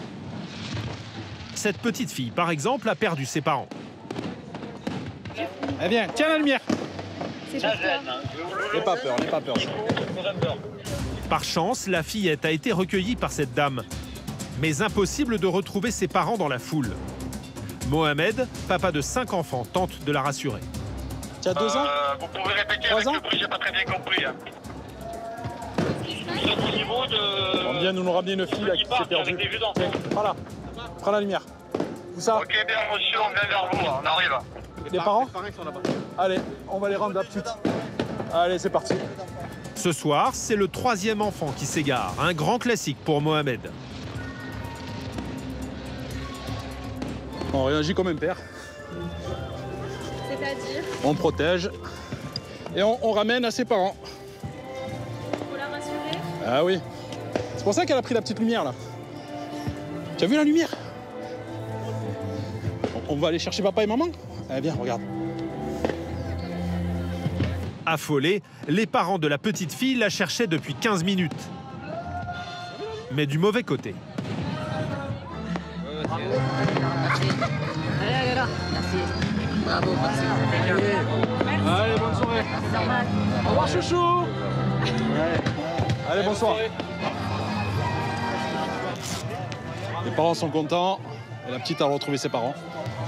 Cette petite fille, par exemple, a perdu ses parents. Eh bien, tiens la lumière. C'est pas N'aie pas peur, n'aie pas peur. Par chance, la fillette a été recueillie par cette dame. Mais impossible de retrouver ses parents dans la foule. Mohamed, papa de 5 enfants, tente de la rassurer. Tu as 2 ans? Vous pouvez répéter 3 avec ans? le bruit, j'ai pas très bien compris. Hein. Au niveau de... On vient de nous ramener une fille là, qui s'est perdue. Tiens, voilà, prends la lumière. Où ça? Ok, bien reçu, on vient vers vous, on arrive. Les parents sont là-bas. Allez, on va les rendre là tout de suite. Allez, c'est parti. Ce soir, c'est le 3e enfant qui s'égare. Un grand classique pour Mohamed. On réagit comme un père. C'est-à-dire? On protège et on ramène à ses parents. Faut la rassurer? Ah oui. C'est pour ça qu'elle a pris la petite lumière là. Tu as vu la lumière? On va aller chercher papa et maman? Allez, viens, regarde. Affolés, les parents de la petite fille la cherchaient depuis 15 minutes. Mais du mauvais côté. Allez là, merci. Bravo, merci. Allez, bonne soirée. Au revoir, chouchou. Allez, bonsoir. Les parents sont contents et la petite a retrouvé ses parents.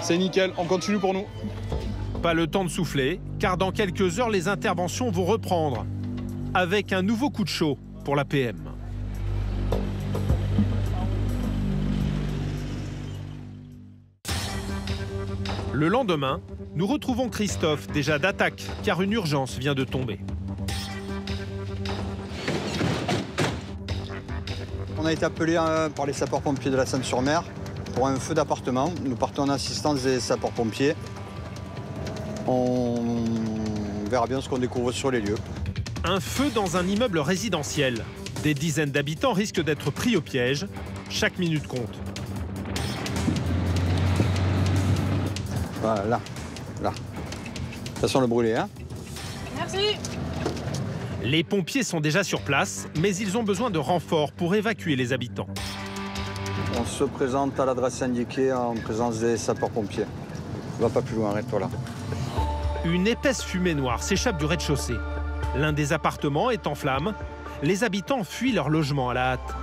C'est nickel, on continue pour nous. Pas le temps de souffler, car dans quelques heures, les interventions vont reprendre. Avec un nouveau coup de chaud pour la PM. Le lendemain, nous retrouvons Christophe, déjà d'attaque, car une urgence vient de tomber. On a été appelé par les sapeurs-pompiers de la Seine-sur-Mer pour un feu d'appartement. Nous partons en assistance des sapeurs-pompiers. On verra bien ce qu'on découvre sur les lieux. Un feu dans un immeuble résidentiel. Des dizaines d'habitants risquent d'être pris au piège. Chaque minute compte. Voilà, là. Ça sent le brûlé, hein? Merci. Les pompiers sont déjà sur place, mais ils ont besoin de renforts pour évacuer les habitants. On se présente à l'adresse indiquée en présence des sapeurs-pompiers. Va pas plus loin, arrête-toi là. Une épaisse fumée noire s'échappe du rez-de-chaussée. L'un des appartements est en flammes. Les habitants fuient leur logement à la hâte.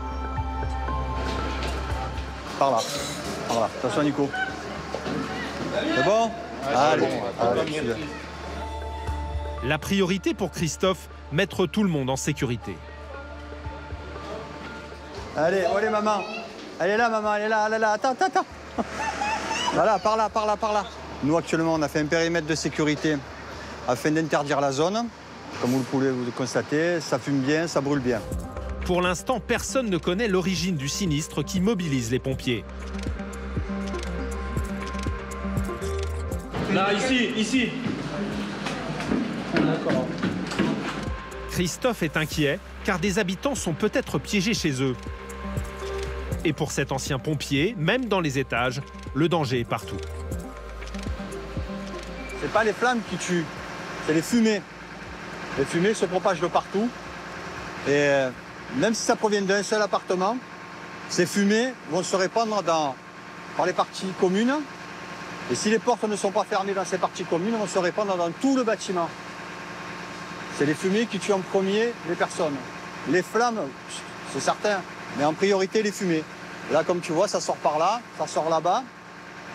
Par là. Attention, Nico. C'est bon? Allez. La priorité pour Christophe, mettre tout le monde en sécurité. Allez, maman. Elle est là, maman, elle est là. Attends. Voilà, par là. Nous, actuellement, on a fait un périmètre de sécurité afin d'interdire la zone. Comme vous pouvez vous constater, ça fume bien, ça brûle bien. Pour l'instant, personne ne connaît l'origine du sinistre qui mobilise les pompiers. Là, ici. D'accord. Christophe est inquiet, car des habitants sont peut-être piégés chez eux. Et pour cet ancien pompier, même dans les étages, le danger est partout. C'est pas les flammes qui tuent, c'est les fumées. Les fumées se propagent de partout. Et même si ça provient d'un seul appartement, ces fumées vont se répandre par les parties communes. Et si les portes ne sont pas fermées dans ces parties communes, elles vont se répandre dans tout le bâtiment. C'est les fumées qui tuent en premier les personnes. Les flammes, c'est certain, mais en priorité les fumées. Là, comme tu vois, ça sort par là, ça sort là-bas,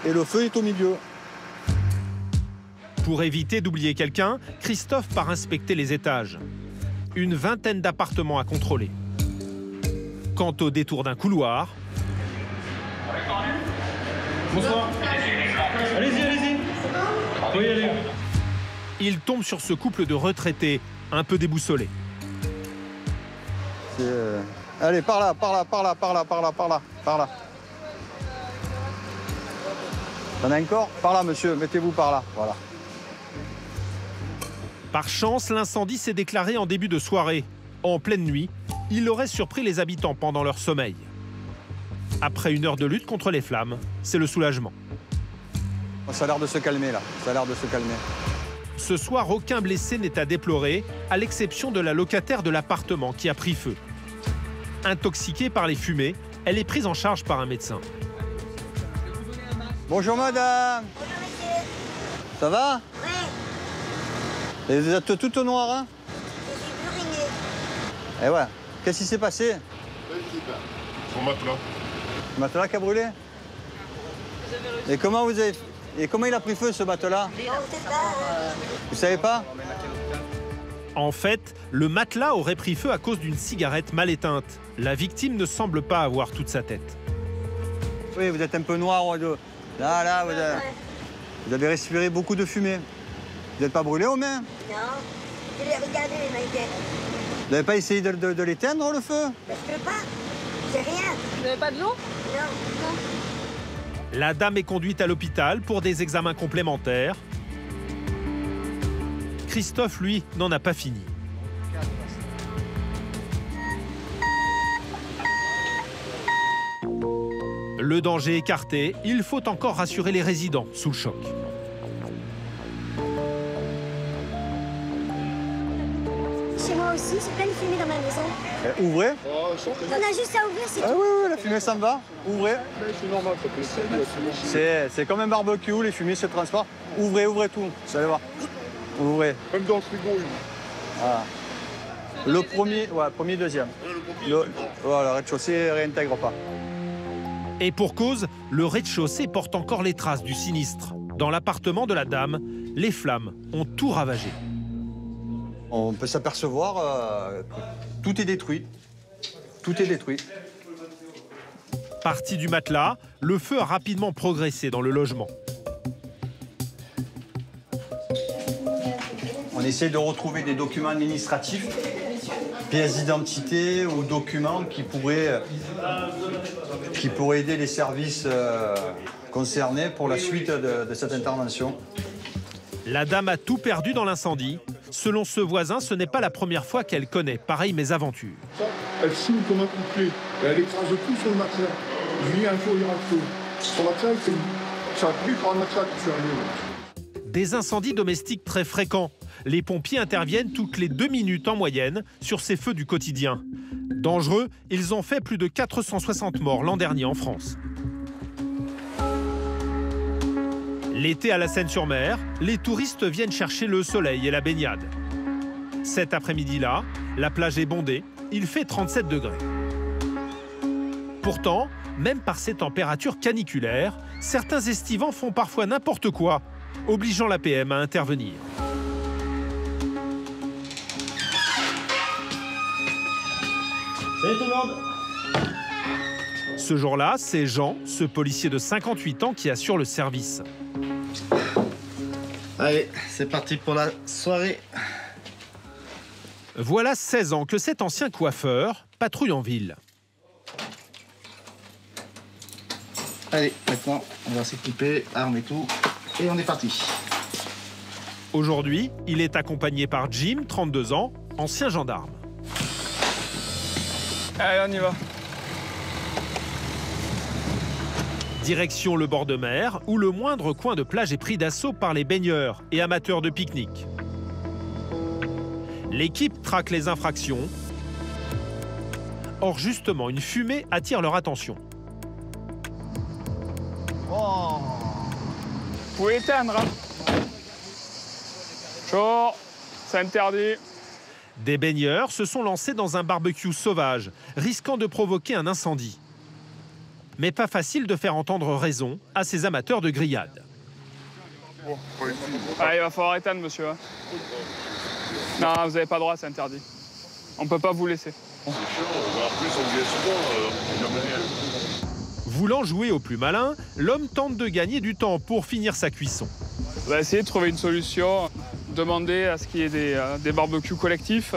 et le feu est au milieu. Pour éviter d'oublier quelqu'un, Christophe part inspecter les étages. Une vingtaine d'appartements à contrôler. Quant au détour d'un couloir... Bonsoir. Allez-y. Oui, allez. Il tombe sur ce couple de retraités, un peu déboussolés. Allez, par là. T'en as encore? Par là, monsieur, mettez-vous par là, voilà. Par chance, l'incendie s'est déclaré en début de soirée. En pleine nuit, il aurait surpris les habitants pendant leur sommeil. Après une heure de lutte contre les flammes, c'est le soulagement. Ça a l'air de se calmer, là. Ce soir, aucun blessé n'est à déplorer, à l'exception de la locataire de l'appartement qui a pris feu. Intoxiquée par les fumées, elle est prise en charge par un médecin. Bonjour, madame. Bonjour, monsieur. Ça va? Oui. Et vous êtes toute noire, hein? Je suis urinée. Eh ouais. Qu'est-ce qui s'est passé? Son matelas. Le matelas qui a brûlé? Et comment il a pris feu, ce matelas? On sait pas. Vous savez pas? En fait, le matelas aurait pris feu à cause d'une cigarette mal éteinte. La victime ne semble pas avoir toute sa tête. Oui, vous êtes un peu noir. Là, vous avez respiré beaucoup de fumée. Vous n'êtes pas brûlé aux mains? Non. Je l'ai regardé, les mains. Vous n'avez pas essayé de l'éteindre, le feu? Je peux pas. J'ai rien. Vous n'avez pas de l'eau? Non. La dame est conduite à l'hôpital pour des examens complémentaires. Christophe, lui, n'en a pas fini. Le danger écarté, il faut encore rassurer les résidents sous le choc. chez moi aussi, c'est plein de fumée dans ma maison. Ouvrez. On a juste à ouvrir, c'est tout. Oui, la fumée s'en va. Ouvrez. C'est normal, ça peut. C'est comme un barbecue, les fumées se transportent. Ouvrez tout, vous allez voir. Ouvrez. Même dans le frigo, oui. Voilà. Le premier, deuxième. Voilà, le rez-de-chaussée ne réintègre pas. Et pour cause, le rez-de-chaussée porte encore les traces du sinistre. Dans l'appartement de la dame, les flammes ont tout ravagé. On peut s'apercevoir que tout est détruit. Tout est détruit. Parti du matelas, le feu a rapidement progressé dans le logement. On essaie de retrouver des documents administratifs, pièces d'identité ou documents qui pourraient aider les services concernés pour la suite de cette intervention. La dame a tout perdu dans l'incendie. Selon ce voisin, ce n'est pas la première fois qu'elle connaît pareille mésaventure. Elle signe comme un couplet. Elle écrase tout sur le matelas. Je lui ai un jour, il rate tout. Son matelas, ça a pris par un matelas que tu as mis. Des incendies domestiques très fréquents. Les pompiers interviennent toutes les 2 minutes en moyenne sur ces feux du quotidien. Dangereux, ils ont fait plus de 460 morts l'an dernier en France. L'été à la Seine-sur-Mer, les touristes viennent chercher le soleil et la baignade. Cet après-midi-là, la plage est bondée, il fait 37 degrés. Pourtant, même par ces températures caniculaires, certains estivants font parfois n'importe quoi, obligeant l'APM à intervenir. Salut tout le monde! Ce jour-là, c'est Jean, ce policier de 58 ans qui assure le service. Allez, c'est parti pour la soirée. Voilà 16 ans que cet ancien coiffeur patrouille en ville. Allez, maintenant, on va s'équiper, armes et tout, et on est parti. Aujourd'hui, il est accompagné par Jim, 32 ans, ancien gendarme. Allez, on y va. Direction le bord de mer, où le moindre coin de plage est pris d'assaut par les baigneurs et amateurs de pique-nique. L'équipe traque les infractions. Or, justement, une fumée attire leur attention. Oh. Vous pouvez éteindre, hein. Chaud, c'est interdit. Des baigneurs se sont lancés dans un barbecue sauvage, risquant de provoquer un incendie. Mais pas facile de faire entendre raison à ces amateurs de grillade. Ah, il va falloir éteindre, monsieur. Non, vous n'avez pas le droit, c'est interdit. On ne peut pas vous laisser. Voulant jouer au plus malin, l'homme tente de gagner du temps pour finir sa cuisson. On va essayer de trouver une solution, demander à ce qu'il y ait des barbecues collectifs.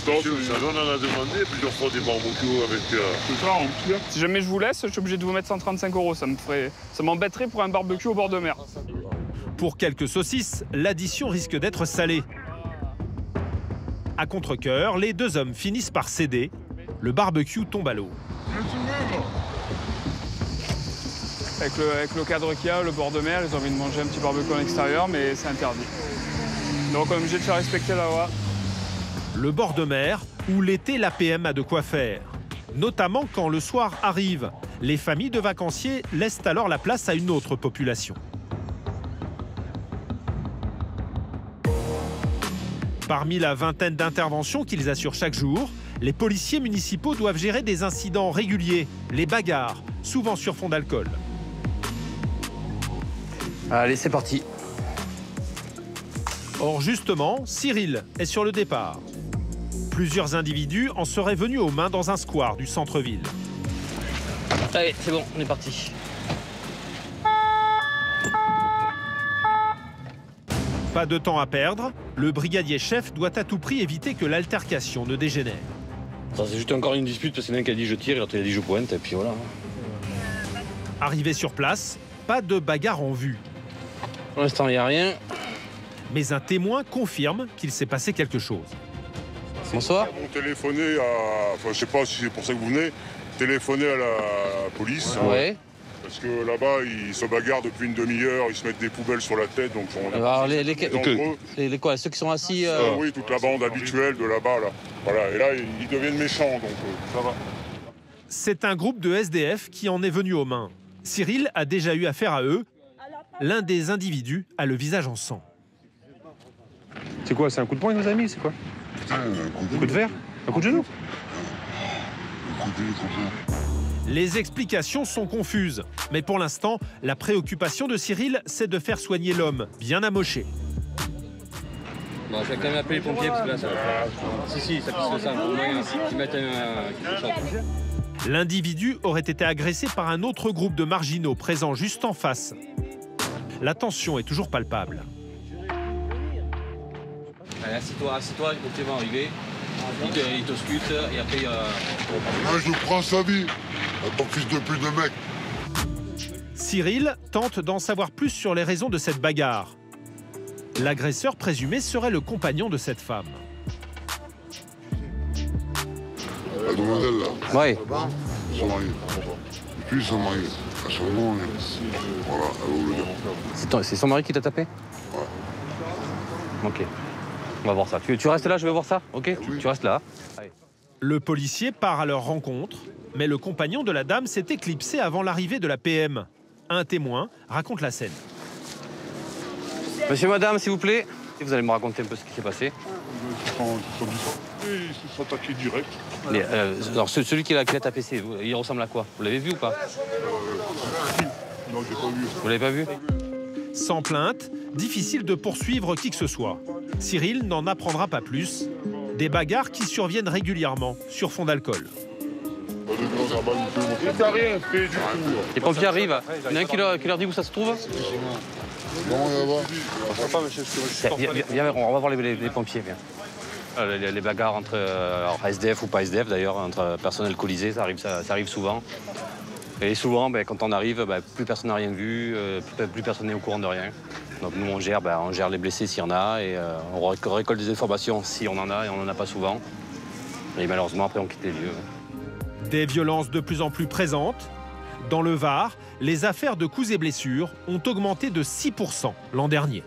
On en a demandé plusieurs fois des barbecues avec... Si jamais je vous laisse, je suis obligé de vous mettre 135 €. Ça m'embêterait pour un barbecue au bord de mer. Pour quelques saucisses, l'addition risque d'être salée. À contre-cœur, les deux hommes finissent par céder. Le barbecue tombe à l'eau. Avec le cadre qu'il y a, le bord de mer, ils ont envie de manger un petit barbecue à l'extérieur, mais c'est interdit. Donc on est obligé de faire respecter la loi. Le bord de mer, où l'été l'APM a de quoi faire. Notamment quand le soir arrive. Les familles de vacanciers laissent alors la place à une autre population. Parmi la vingtaine d'interventions qu'ils assurent chaque jour, les policiers municipaux doivent gérer des incidents réguliers, les bagarres, souvent sur fond d'alcool. Allez, c'est parti. Or justement, Cyril est sur le départ. Plusieurs individus en seraient venus aux mains dans un square du centre-ville. Allez, c'est bon, on est parti. Pas de temps à perdre, le brigadier chef doit à tout prix éviter que l'altercation ne dégénère. Ça, c'est juste encore une dispute parce qu'il y en a un qui a dit je tire et l'autre il a dit je pointe et puis voilà. Arrivé sur place, pas de bagarre en vue. Pour l'instant, il n'y a rien. Mais un témoin confirme qu'il s'est passé quelque chose. Bonsoir. On téléphonait à... Enfin, je sais pas si c'est pour ça que vous venez. Téléphoner à la police. Ouais. Parce que là-bas, ils se bagarrent depuis une demi-heure, ils se mettent des poubelles sur la tête, donc on a Alors, quoi, ceux qui sont assis Oui, toute la bande habituelle de là-bas, là. Voilà, et là, ils deviennent méchants, donc ça va. C'est un groupe de SDF qui en est venu aux mains. Cyril a déjà eu affaire à eux. L'un des individus a le visage en sang. C'est quoi? C'est un coup de poing que vous avez mis? C'est quoi? Un coup de verre? Un coup de genou? Les explications sont confuses. Mais pour l'instant, la préoccupation de Cyril, c'est de faire soigner l'homme, bien amoché. Bon, je vais quand même appeler les pompiers parce que là, ça va faire... Si, ça pisse le sang. Au moins, qu'ils mettent quelque chose. L'individu aurait été agressé par un autre groupe de marginaux présents juste en face. La tension est toujours palpable. Allez, assis-toi, les pompiers vont arriver. Il te scute et après... Moi, je prends sa vie. Ton fils de pute de mec. Cyril tente d'en savoir plus sur les raisons de cette bagarre. L'agresseur présumé serait le compagnon de cette femme. La demoiselle, là. Oui. Son mari. Et puis son mari. À son nom, voilà, elle va vous le dire. C'est son mari qui t'a tapé? Ouais. Ok. On va voir ça. Tu restes là, je vais voir ça? Ok, tu restes là. Allez. Le policier part à leur rencontre, mais le compagnon de la dame s'est éclipsé avant l'arrivée de la PM. Un témoin raconte la scène. Monsieur, madame, s'il vous plaît, vous allez me raconter un peu ce qui s'est passé. Ils se sont attaqués direct. Alors, celui qui l'a tapé, il ressemble à quoi? Vous l'avez vu ou pas? Non, je l'ai pas vu. Vous l'avez pas vu? Sans plainte, difficile de poursuivre qui que ce soit. Cyril n'en apprendra pas plus. Des bagarres qui surviennent régulièrement sur fond d'alcool. Les pompiers arrivent. Il y en a un qui leur dit où ça se trouve? Viens, on va voir les pompiers. Viens. Les bagarres entre SDF ou pas SDF d'ailleurs, entre personnes alcoolisées, ça arrive souvent. Et souvent, quand on arrive, plus personne n'a rien vu, plus personne n'est au courant de rien. Donc nous, on gère les blessés s'il y en a et on récolte des informations si on en a et on n'en a pas souvent. Et malheureusement, après, on quitte les lieux. Des violences de plus en plus présentes. Dans le Var, les affaires de coups et blessures ont augmenté de 6% l'an dernier.